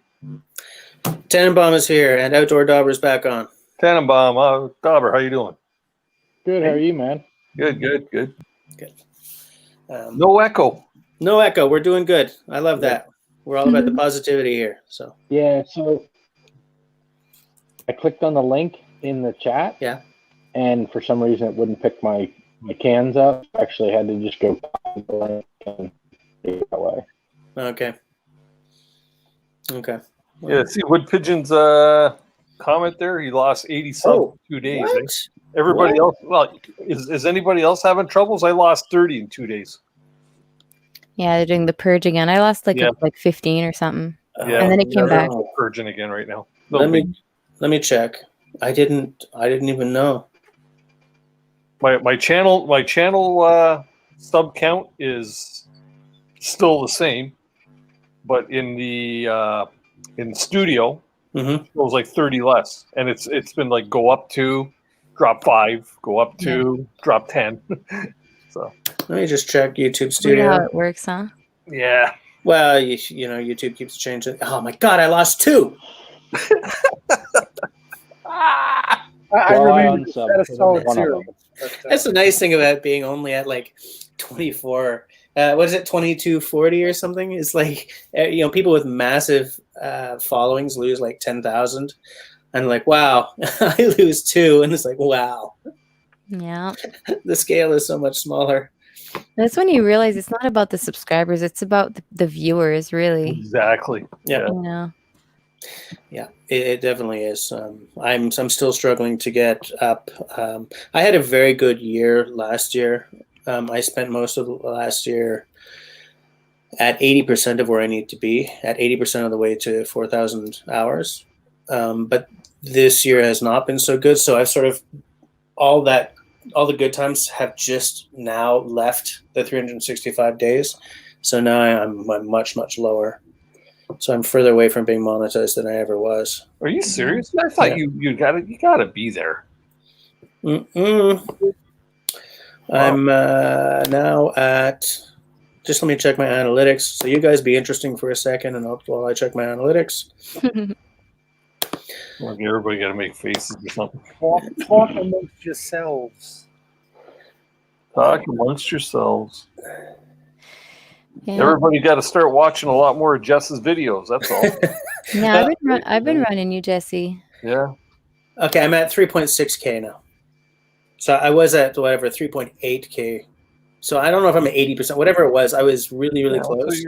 Tannenbaum is here, and Outdoor Dauber's back on. Tannenbaum, Dauber, how you doing? Good. How are you, man? Good. No echo. No echo. We're doing good. I love that. We're all about the positivity here. So yeah. So I clicked on the link in the chat. Yeah. And for some reason, it wouldn't pick my cans up. I actually had to just go the link and do it that way. Okay. Yeah. See Wood Pigeon's comment there. He lost 80 subs in 2 days. What? Everybody else. Well, is anybody else having troubles? I lost 30 in 2 days. Yeah, they're doing the purge again. I lost like 15 or something. Yeah, and then it came back. Purging again right now. Let me check. I didn't even know. My channel sub count is still the same, but in the in studio Mm-hmm. It was like 30 less, and it's been like go up 2, drop 5, go up 2, drop 10. So Let me just check YouTube Weird Studio. how it works, huh? yeah. Well, you know, YouTube keeps changing. Oh my God, I lost 2. Ah! I Well, I remain unsubbed at a solid one of 0. them. But, That's the nice thing about being only at like 24. What is it, 2240 or something? It's like, you know, people with massive followings lose like 10,000. And like, wow, I lose 2. And it's like, wow, Yeah. the scale is so much smaller. That's when you realize it's not about the subscribers, it's about the viewers, really. Exactly. Yeah. You know. Yeah, it definitely is. I'm still struggling to get up. I had a very good year last year. I spent most of the last year at 80% of where I need to be, at 80% of the way to 4,000 hours. But this year has not been so good. So I've sort of all the good times have just now left the 365 days. So now I'm much, much lower. So I'm further away from being monetized than I ever was. Are you serious? I thought you gotta be there. Mm-mm. Wow. I'm now at. Just let me check my analytics. So you guys be interesting for a second, and while I check my analytics. Like everybody got to make faces or something. talk amongst yourselves. Talk amongst yourselves. Yeah. Everybody got to start watching a lot more of Jess's videos. That's all. Yeah, I've been running you, Jesse. Yeah. Okay, I'm at 3.6K now. So I was at whatever 3.8K. So I don't know if I'm at 80%. Whatever it was, I was really, really close.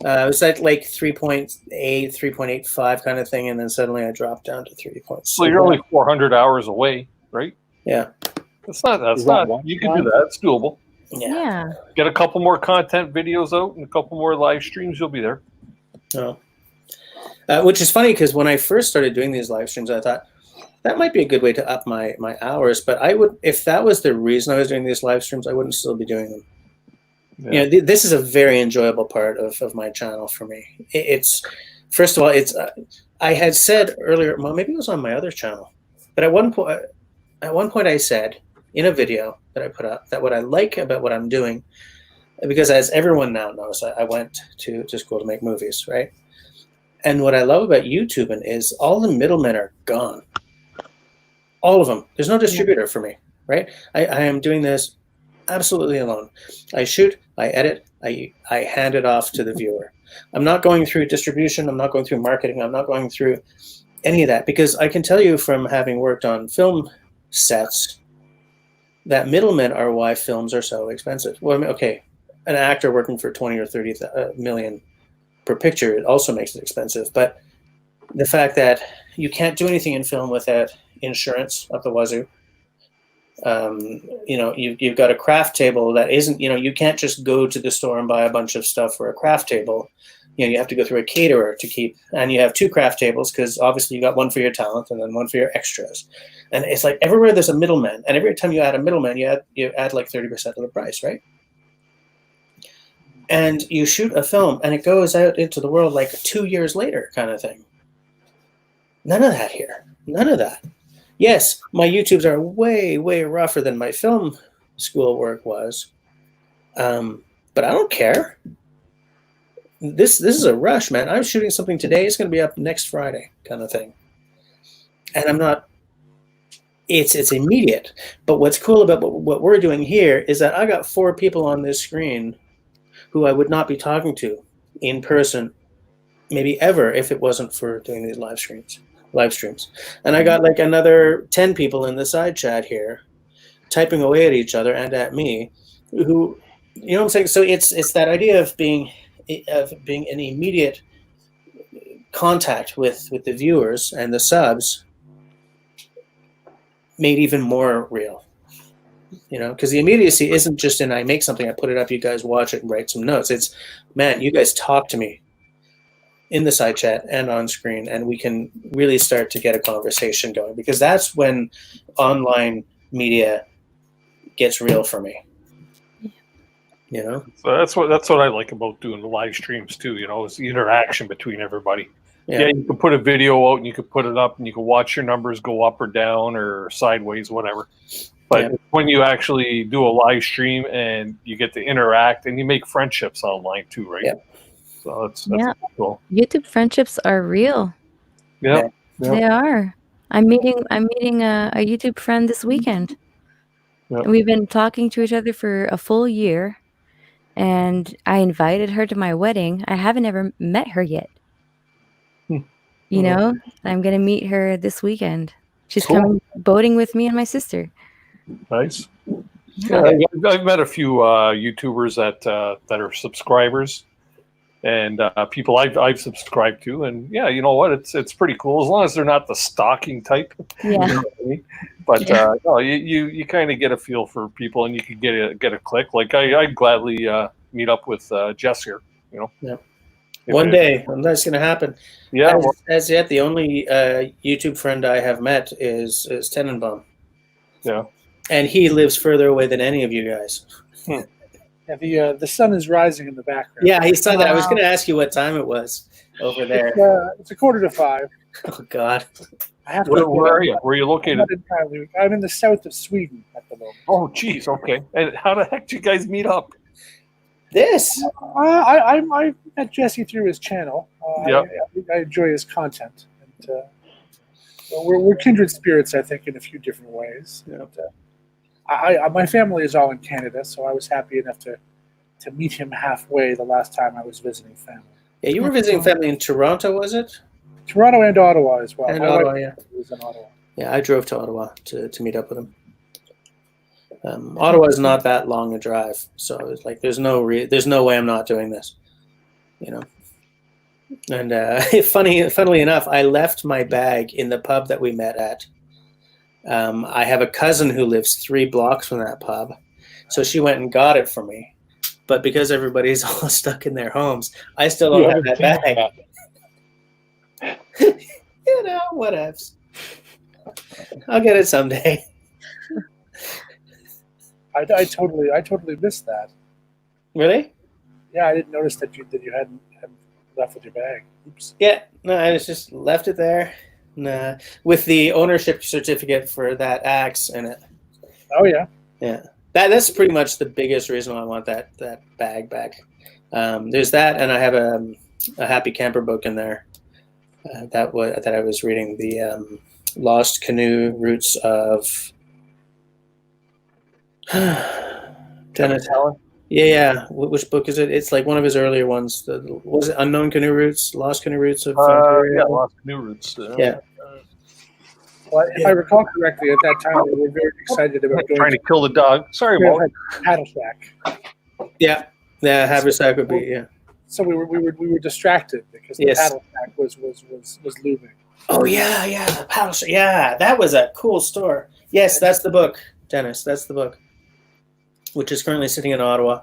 I was at like 3.8, 3.85 kind of thing, and then suddenly I dropped down to 3.6. So you're only 400 hours away, right? Yeah. That's not. Is that one You can do time? that. It's doable. Yeah. Get a couple more content videos out and a couple more live streams. You'll be there. Oh. Which is funny because when I first started doing these live streams, I thought that might be a good way to up my hours. But I would, if that was the reason I was doing these live streams, I wouldn't still be doing them. Yeah. You know, this is a very enjoyable part of my channel for me. It's, first of all, it's I had said earlier, well, maybe it was on my other channel, but at one point I said in a video that I put up that what I like about what I'm doing, because as everyone now knows, I went to school to make movies, right? And what I love about YouTubing is all the middlemen are gone. All of them. There's no distributor for me, right? I am doing this absolutely alone. I shoot, I edit, I hand it off to the viewer. I'm not going through distribution. I'm not going through marketing. I'm not going through any of that, because I can tell you from having worked on film sets that middlemen are why films are so expensive. Well, I mean, okay, an actor working for 20 or 30 million per picture, it also makes it expensive. But the fact that you can't do anything in film without insurance up the wazoo. You know, you've got a craft table that isn't, you know, you can't just go to the store and buy a bunch of stuff for a craft table. You know, you have to go through a caterer to keep, and you have 2 craft tables because obviously you got one for your talent and then one for your extras. And it's like everywhere there's a middleman, and every time you add a middleman, you add like 30% of the price, right? And you shoot a film and it goes out into the world like 2 years later kind of thing. None of that here. None of that. Yes, my YouTubes are way, way rougher than my film school work was. But I don't care. This is a rush, man. I'm shooting something today. It's going to be up next Friday kind of thing. And I'm not, it's immediate. But what's cool about what we're doing here is that I got 4 people on this screen who I would not be talking to in person, maybe ever, if it wasn't for doing these live streams. And I got like another 10 people in the side chat here typing away at each other and at me, who, you know what I'm saying? So it's that idea of being in immediate contact with the viewers and the subs made even more real. You know, because the immediacy isn't just in I make something, I put it up, you guys watch it and write some notes. It's, man, you guys talk to me in the side chat and on screen, and we can really start to get a conversation going, because that's when online media gets real for me. You know? So that's what I like about doing the live streams too. You know, is the interaction between everybody. Yeah. Yeah, you can put a video out and you can put it up and you can watch your numbers go up or down or sideways, whatever. But Yeah. when you actually do a live stream and you get to interact and you make friendships online too, right? Yeah. So that's Yeah. cool. YouTube friendships are real. Yeah. They are. I'm meeting a YouTube friend this weekend. Yeah. And we've been talking to each other for a full year. And I invited her to my wedding. I haven't ever met her yet. Hmm. You know, I'm going to meet her this weekend. She's Cool. coming boating with me and my sister. Nice. Yeah. I've met a few YouTubers that are subscribers and people I've subscribed to, and yeah, you know what? It's pretty cool as long as they're not the stalking type. Yeah. You know what I mean? But Yeah. no, you kind of get a feel for people, and you can get a click. Like I'd gladly meet up with Jess here. You know. Yeah. If One it- day, that's going to happen. Yeah. Well, As yet, the only YouTube friend I have met is Tenenbaum. yeah. And he lives further away than any of you guys. Yeah, the sun is rising in the background. Yeah, he saw that. I was going to ask you what time it was over there. It's 4:45. Oh, God. I have Where are you? Where are you I'm located? not entirely. I'm in the south of Sweden at the moment. Oh, geez. Okay. And how the heck did you guys meet up? This. I met Jesse through his channel. Yeah. I enjoy his content. And, we're kindred spirits, I think, in a few different ways. Yeah. And, my family is all in Canada, so I was happy enough to meet him halfway the last time I was visiting family. Yeah, you were visiting family in Toronto, was it? Toronto and Ottawa as well. And My Ottawa, wife yeah. was in Ottawa. Yeah, I drove to Ottawa to meet up with him. Ottawa is not that long a drive, so it's like there's no way I'm not doing this, you know. And funnily enough, I left my bag in the pub that we met at. I have a cousin who lives 3 blocks from that pub, so she went and got it for me. But because everybody's all stuck in their homes, I still don't have that bag. You know, whatevs. I'll get it someday. I totally missed that. Really? Yeah, I didn't notice that you hadn't left with your bag. Oops. Yeah, no, I just left it there. Nah, with the ownership certificate for that axe in it. Oh yeah. Yeah, that's pretty much the biggest reason why I want that bag back. There's that, and I have a Happy Camper book in there. That I was reading, the Lost Canoe Routes of Dennis. Yeah. Which book is it? It's like one of his earlier ones. Was it Unknown Canoe Routes, Lost Canoe Routes of Yeah, Lost Canoe Routes. Yeah. Well, if I recall correctly, at that time we were very excited about Trying to kill the dog. Sorry, to Mo. Paddle Shack. Yeah, Haversack would be, yeah. So we were distracted because the Yes. Paddle Shack was looming. Oh yeah, the paddle shop. Yeah, that was a cool store. Yes, that's the book, Dennis. That's the book, which is currently sitting in Ottawa.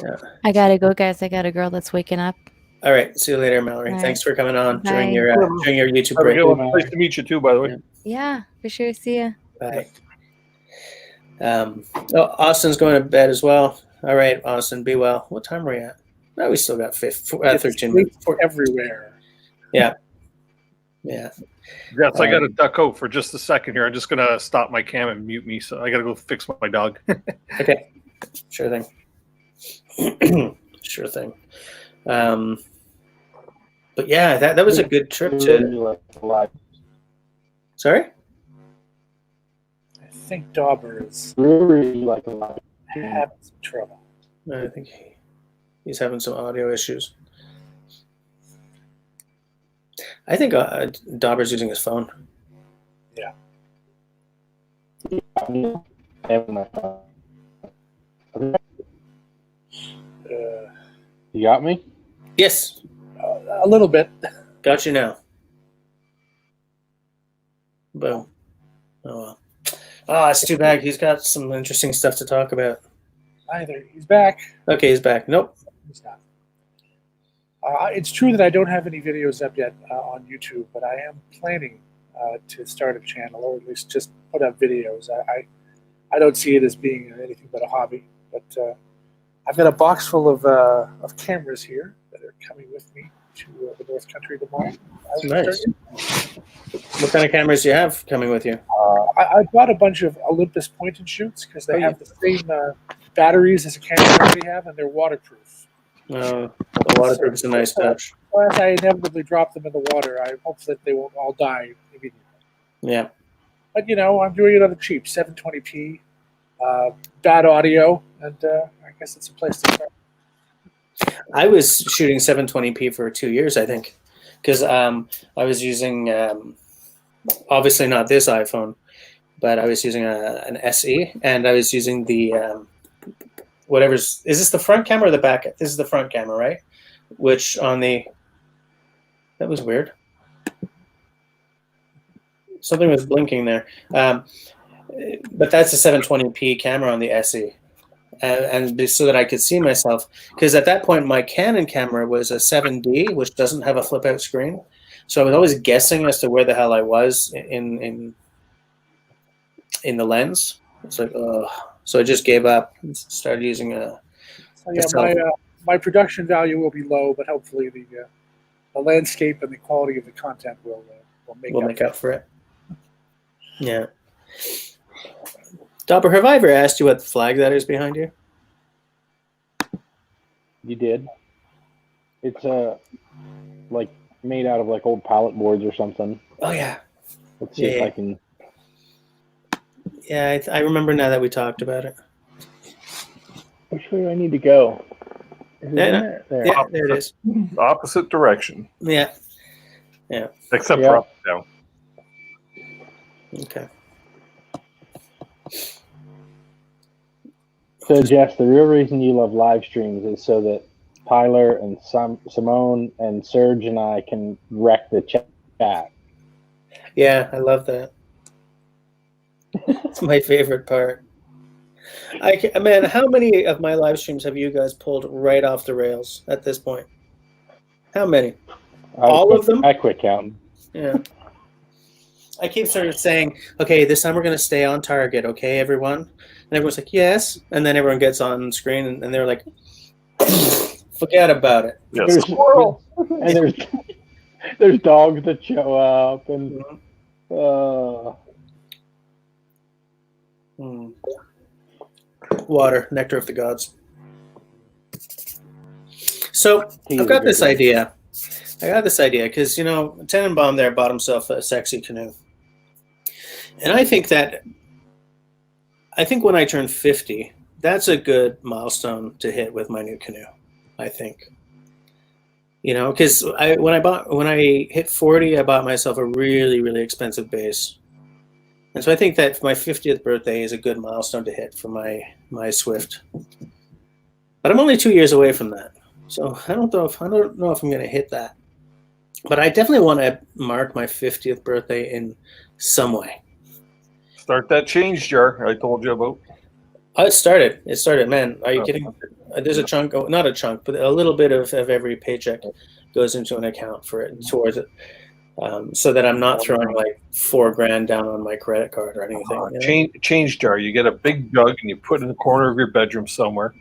Yeah. I gotta go, guys. I got a girl that's waking up. All right. See you later, Mallory. All right. Thanks for coming on Bye. during your YouTube Have a break. good one. Nice to meet you too, by the way. Yeah, for sure. See ya. Bye. Austin's going to bed as well. All right, Austin, be well. What time are we at? No, we still got 13 minutes. For everywhere. Yeah. Yes, I got to duck out for just a second here. I'm just gonna stop my cam and mute me, so I got to go fix my dog. Okay. Sure thing. Sure thing. But yeah, that was a good trip to. Sorry? I think Dauber is Like a lot. having some trouble. I think he's having some audio issues. I think Dauber's using his phone. Yeah. You got me? Yes, A little bit. got you now. Boom. Oh well. Oh, it's too bad. He's got some interesting stuff to talk about. Either he's back. Okay, he's back. Nope. He's not. It's true that I don't have any videos up yet on YouTube, but I am planning to start a channel, or at least just put up videos. I don't see it as being anything but a hobby, but I've got a box full of cameras here that are coming with me to the North Country tomorrow. Nice. What kind of cameras do you have coming with you? I bought a bunch of Olympus point and shoots because they have the same batteries as a camera I already have, and they're waterproof. The waterproof is a nice touch. As I inevitably drop them in the water, I hope that they won't all die immediately. Yeah. But I'm doing it on the cheap, 720p, bad audio, and I guess it's a place to start. I was shooting 720p for 2 years, I think, because I was using, obviously not this iPhone, but I was using an SE, and I was using the is this the front camera or the back? This is the front camera, right? Which on the, that was weird. Something was blinking there. But that's a 720p camera on the SE. And so that I could see myself. Because at that point, my Canon camera was a 7D, which doesn't have a flip-out screen. So I was always guessing as to where the hell I was in the lens. It's like, so I just gave up and started using a my production value will be low, but hopefully the landscape and the quality of the content will make up for it. Yeah. Dobber, have I ever asked you what the flag that is behind you? You did. It's like made out of like old pallet boards or something. Oh yeah. Let's see if I can. Yeah, I remember now that we talked about it. Which way do I need to go? There it is. Opposite direction. Yeah. Yeah. Except for up and down. Okay. So, Jeff, the real reason you love live streams is so that Tyler and Simone and Serge and I can wreck the chat. Yeah, I love that. It's my favorite part. Man, how many of my live streams have you guys pulled right off the rails at this point? How many? All of them? I quit counting. Yeah. I keep sort of saying, okay, this time we're going to stay on target, okay, everyone? And everyone's like, yes. And then everyone gets on screen and they're like, forget about it. Yes. There's squirrel. And there's dogs that show up and Water, nectar of the gods. So I've got this idea. I got this idea because, Tenenbaum there bought himself a sexy canoe. And I think when I turn 50, that's a good milestone to hit with my new canoe, I think. Because when I hit 40, I bought myself a really, really expensive base. And so I think that my 50th birthday is a good milestone to hit for my Swift. But I'm only 2 years away from that. So I don't know if I'm going to hit that. But I definitely want to mark my 50th birthday in some way. Start that change jar I told you about. Oh, it started. Man, are you kidding? There's a chunk, not a chunk, but a little bit of every paycheck goes into an account for it, towards it. So that I'm not throwing like $4,000 down on my credit card or anything. Change jar. You get a big jug and you put it in the corner of your bedroom somewhere.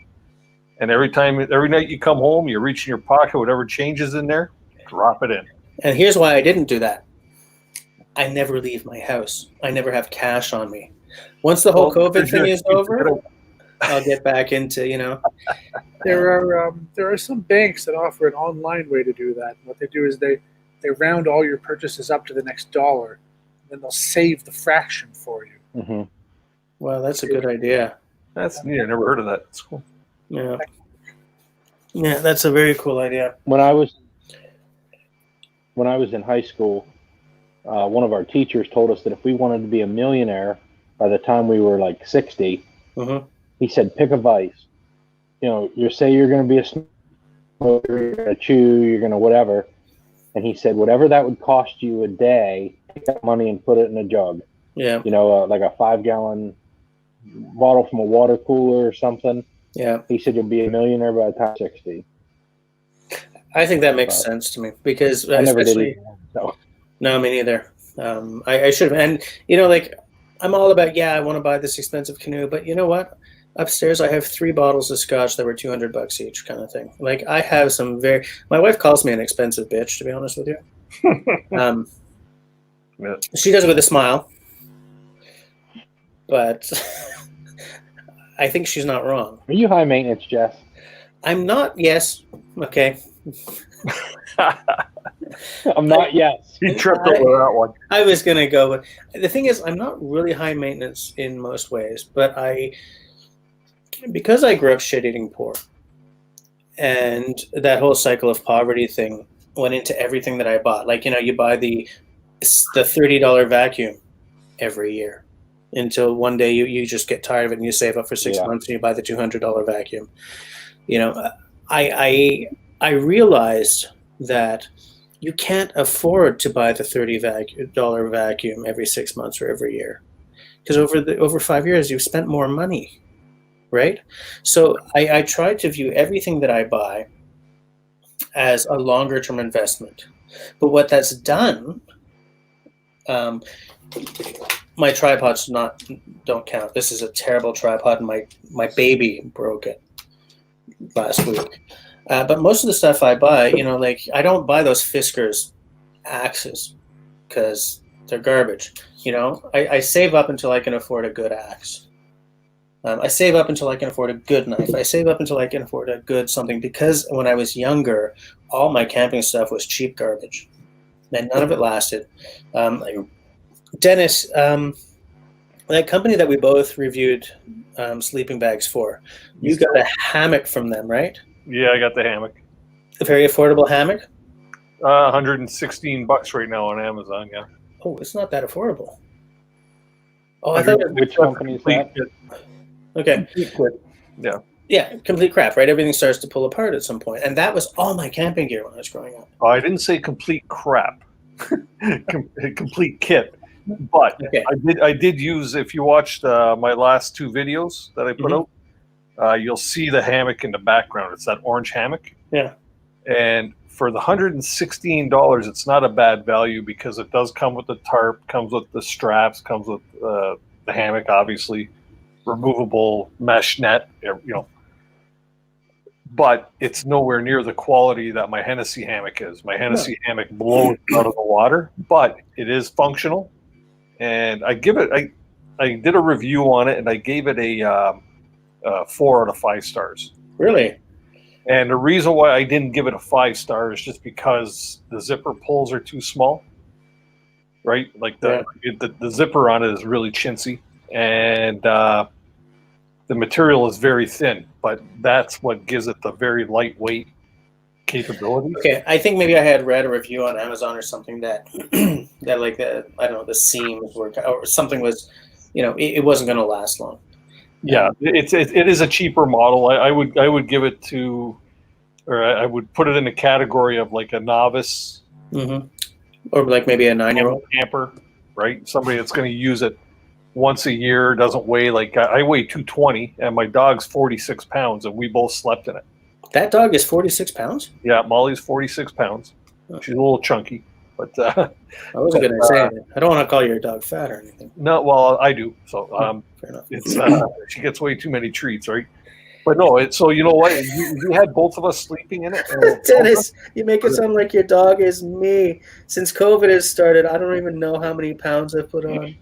And every night you come home, you reach in your pocket, whatever change is in there, drop it in. And here's why I didn't do that. I never leave my house. I never have cash on me. Once the whole COVID thing is over, I'll get back into, There are some banks that offer an online way to do that. What they do is they round all your purchases up to the next dollar, and then they'll save the fraction for you. Mm-hmm. Well, that's a good idea. That's neat. I never heard of that. It's cool. Yeah. Yeah, that's a very cool idea. When I was in high school, one of our teachers told us that if we wanted to be a millionaire by the time we were like 60, he said, pick a vice. You say you're going to be a smoker, you're going to chew, you're going to whatever. And he said, whatever that would cost you a day, take that money and put it in a jug. Yeah. Like a 5-gallon bottle from a water cooler or something. Yeah. He said you'll be a millionaire by the time 60. I think that makes sense to me because I never did either, so. No, me neither. I should have. And, I'm all about, I want to buy this expensive canoe. But you know what? upstairs I have 3 bottles of scotch that were $200 each, kind of thing. Like I have some very. My wife calls me an expensive bitch, to be honest with you. Yeah. She does it with a smile, but I think she's not wrong. Are you high maintenance, Jess? I'm not. Yes. Okay. I'm not. Yes. He tripped over that one. I was gonna go, but the thing is, I'm not really high maintenance in most ways. But because I grew up shit eating poor, and that whole cycle of poverty thing went into everything that I bought. Like, you buy the $30 vacuum every year until one day you just get tired of it and you save up for 6 months and you buy the $200 vacuum. I realized that you can't afford to buy the $30 vacuum every 6 months or every year, because over 5 years you've spent more money, right? So I try to view everything that I buy as a longer term investment. But what that's done, my tripods don't count. This is a terrible tripod, and my baby broke it last week. But most of the stuff I buy, like I don't buy those Fiskars axes because they're garbage. I save up until I can afford a good axe. I save up until I can afford a good knife. I save up until I can afford a good something, because when I was younger, all my camping stuff was cheap garbage, and none of it lasted. Dennis, that company that we both reviewed sleeping bags for, you got a hammock from them, right? Yeah, I got the hammock. A very affordable hammock? $116 right now on Amazon, yeah. Oh, it's not that affordable. Oh, I thought which company is that? Okay. Yeah. Yeah, complete crap, right? Everything starts to pull apart at some point. And that was all my camping gear when I was growing up. Oh, I didn't say complete crap. Complete kit. But okay. I did use, if you watched my last 2 videos that I put out, you'll see the hammock in the background. It's that orange hammock. Yeah. And for the $116, it's not a bad value, because it does come with the tarp, comes with the straps, comes with the hammock, obviously, removable mesh net, But it's nowhere near the quality that my Hennessy hammock is. My Hennessy hammock blows out of the water, but it is functional. And I did a review on it, and I gave it a 4 out of 5 stars. Really? And the reason why I didn't give it a 5 star is just because the zipper pulls are too small, right? Like the zipper on it is really chintzy, and the material is very thin, but that's what gives it the very lightweight capability. Okay, I think maybe I had read a review on Amazon or something that that like the seams were, or something was, it wasn't going to last long. Yeah, it is a cheaper model. I would give it to, or I would put it in the category of like a novice, or like maybe a 9-year-old camper, right? Somebody that's going to use it once a year, doesn't weigh, like I weigh 220 and my dog's 46 pounds, and we both slept in it. That dog is 46 pounds? Yeah, Molly's 46 pounds. She's a little chunky, but I wasn't going to say anything. I don't want to call your dog fat or anything. No, well, I do. So fair enough. It's she gets way too many treats, right? But no, so you know what? You had both of us sleeping in it. Dennis, you make it sound like your dog is me. Since COVID has started, I don't even know how many pounds I've put on.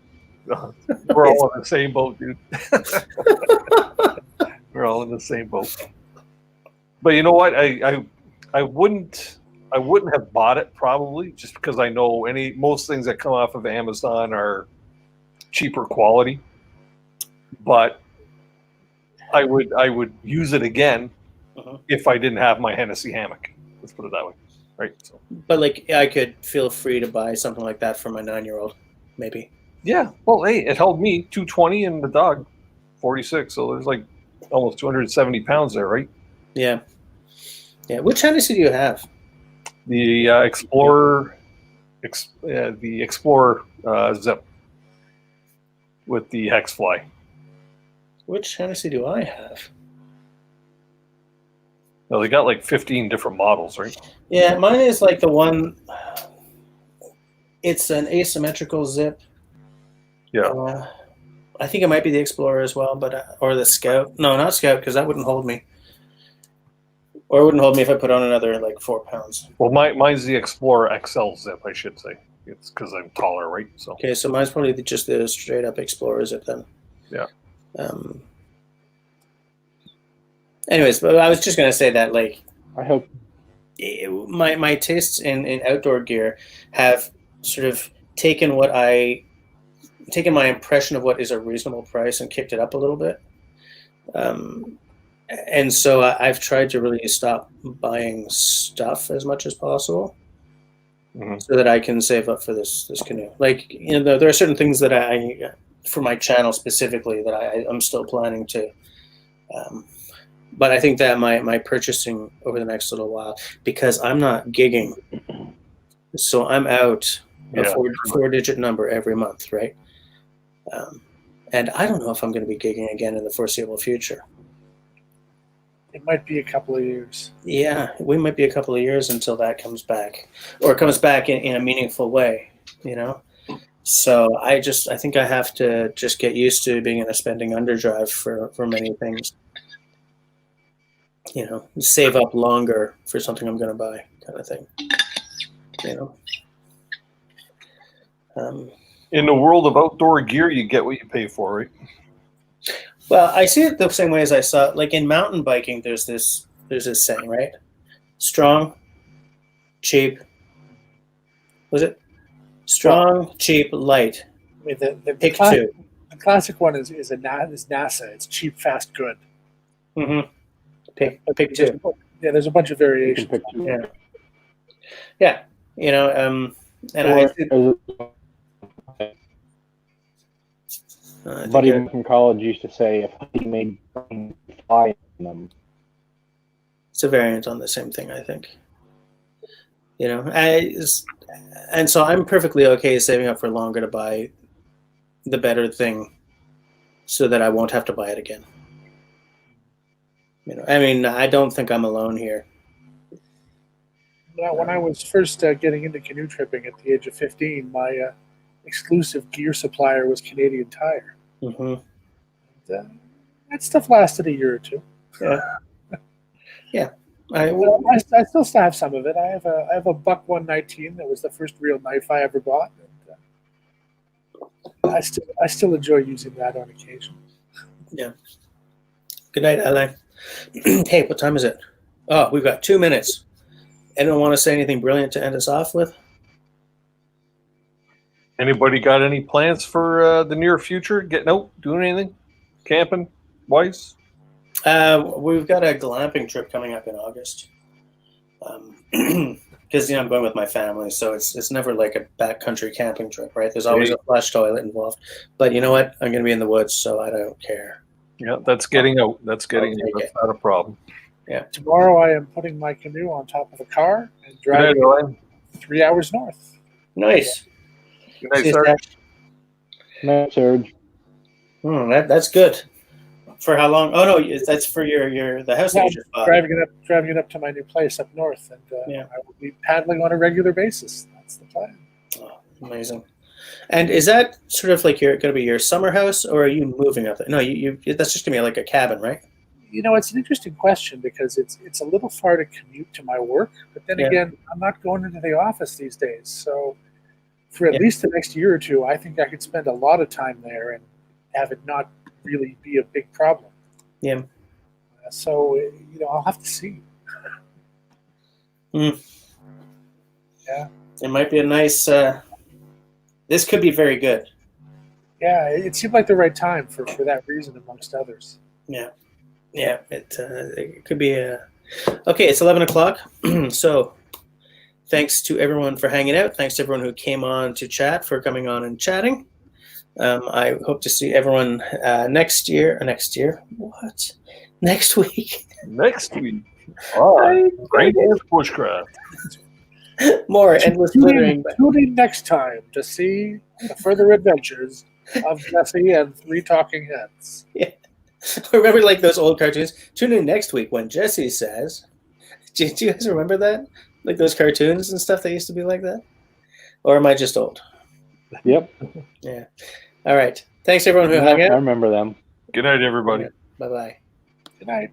We're all in the same boat, dude. We're all in the same boat. But you know what? I wouldn't have bought it, probably, just because I know most things that come off of Amazon are cheaper quality. But I would use it again if I didn't have my Hennessy hammock. Let's put it that way, right? So. But like, I could feel free to buy something like that for my 9-year-old, maybe. Yeah. Well, hey, it held me 220 and the dog 46, so there's like almost 270 pounds there, right? Yeah. Yeah. Which Hennessy do you have? The Explorer, the Explorer Zip with the hex fly. Which Hennessy do I have? No, they got like 15 different models, right? Yeah, mine is like the one. It's an asymmetrical zip. Yeah. I think it might be the Explorer as well, but or the Scout. No, not Scout, because that wouldn't hold me. Or it wouldn't hold me if I put on another like 4 pounds. Well, mine's the Explorer XL zip, I should say. It's because I'm taller, right? So Okay, so mine's probably just the straight up Explorer zip then. yeah. Anyways, but I was just gonna say that like I hope my tastes in outdoor gear have sort of taken my impression of what is a reasonable price and kicked it up a little bit. And so I've tried to really stop buying stuff as much as possible, so that I can save up for this canoe. Like, you know, there are certain things that I, for my channel specifically, that I'm still planning to. But I think that my purchasing over the next little while, because I'm not gigging, so I'm out a four-digit number every month, right? And I don't know if I'm going to be gigging again in the foreseeable future. It might be a couple of years. Yeah, we might be a couple of years until that comes back, or comes back in a meaningful way, you know? So I think I have to just get used to being in a spending underdrive for many things. You know, save up longer for something I'm going to buy, kind of thing. You know? In the world of outdoor gear, you get what you pay for, right? Well, I see it the same way as I saw, like in mountain biking, there's this saying, right? Strong, cheap. Was it? Strong, cheap, light. I mean, the Pick two. The classic one is NASA. It's cheap, fast, good. Mm-hmm. Pick two. Yeah, there's a bunch of variations. Yeah. You know, a buddy from college used to say, if he made fly in them. It's a variant on the same thing, I think. You know, and so I'm perfectly okay saving up for longer to buy the better thing, so that I won't have to buy it again. You know, I mean, I don't think I'm alone here. When I was first getting into canoe tripping at the age of 15, my exclusive gear supplier was Canadian Tire. Mm-hmm. That stuff lasted a year or two. Yeah. Yeah. I still have some of it. I have a Buck 119 that was the first real knife I ever bought. And, I still enjoy using that on occasion. Yeah. Good night, Alain. Hey, what time is it? Oh, we've got 2 minutes. Anyone want to say anything brilliant to end us off with? Anybody got any plans for the near future? Getting out, doing anything? Camping wise? We've got a glamping trip coming up in August. Because I'm going with my family, so it's never like a backcountry camping trip, right? There's always a flush toilet involved. But you know what? I'm going to be in the woods, so I don't care. Yeah, that's getting out. That's getting out. That's not a problem. Yeah. Tomorrow I am putting my canoe on top of a car and driving 3 hours north. Nice. Good night, Serge. No, Serge. That's good. For how long? Oh no, that's for the house that you just bought. Driving it up to my new place up north, and I will be paddling on a regular basis. That's the plan. Oh, amazing. And is that sort of like going to be your summer house, or are you moving up there? No, that's just going to be like a cabin, right? You know, it's an interesting question because it's a little far to commute to my work, but then again, I'm not going into the office these days. So for at least the next year or two, I think I could spend a lot of time there and have it not really be a big problem. Yeah. So, I'll have to see. Yeah. It might be a nice, this could be very good. Yeah, it seemed like the right time for that reason, amongst others. Yeah. Yeah, it could be okay, it's 11 o'clock. So thanks to everyone for hanging out. Thanks to everyone who came on to chat, for coming on and chatting. I hope to see everyone next year. What? Next week. Next week. All right. Great bushcraft. More endless glittering. Tune in next time to see the further adventures of Jesse and 3 talking heads. Yeah. Remember, like those old cartoons? Tune in next week when Jesse says. Do you guys remember that? Like those cartoons and stuff that used to be like that? Or am I just old? Yep. Yeah. All right. Thanks everyone who hung I out. remember them. Good night, everybody. Bye-bye. Good night.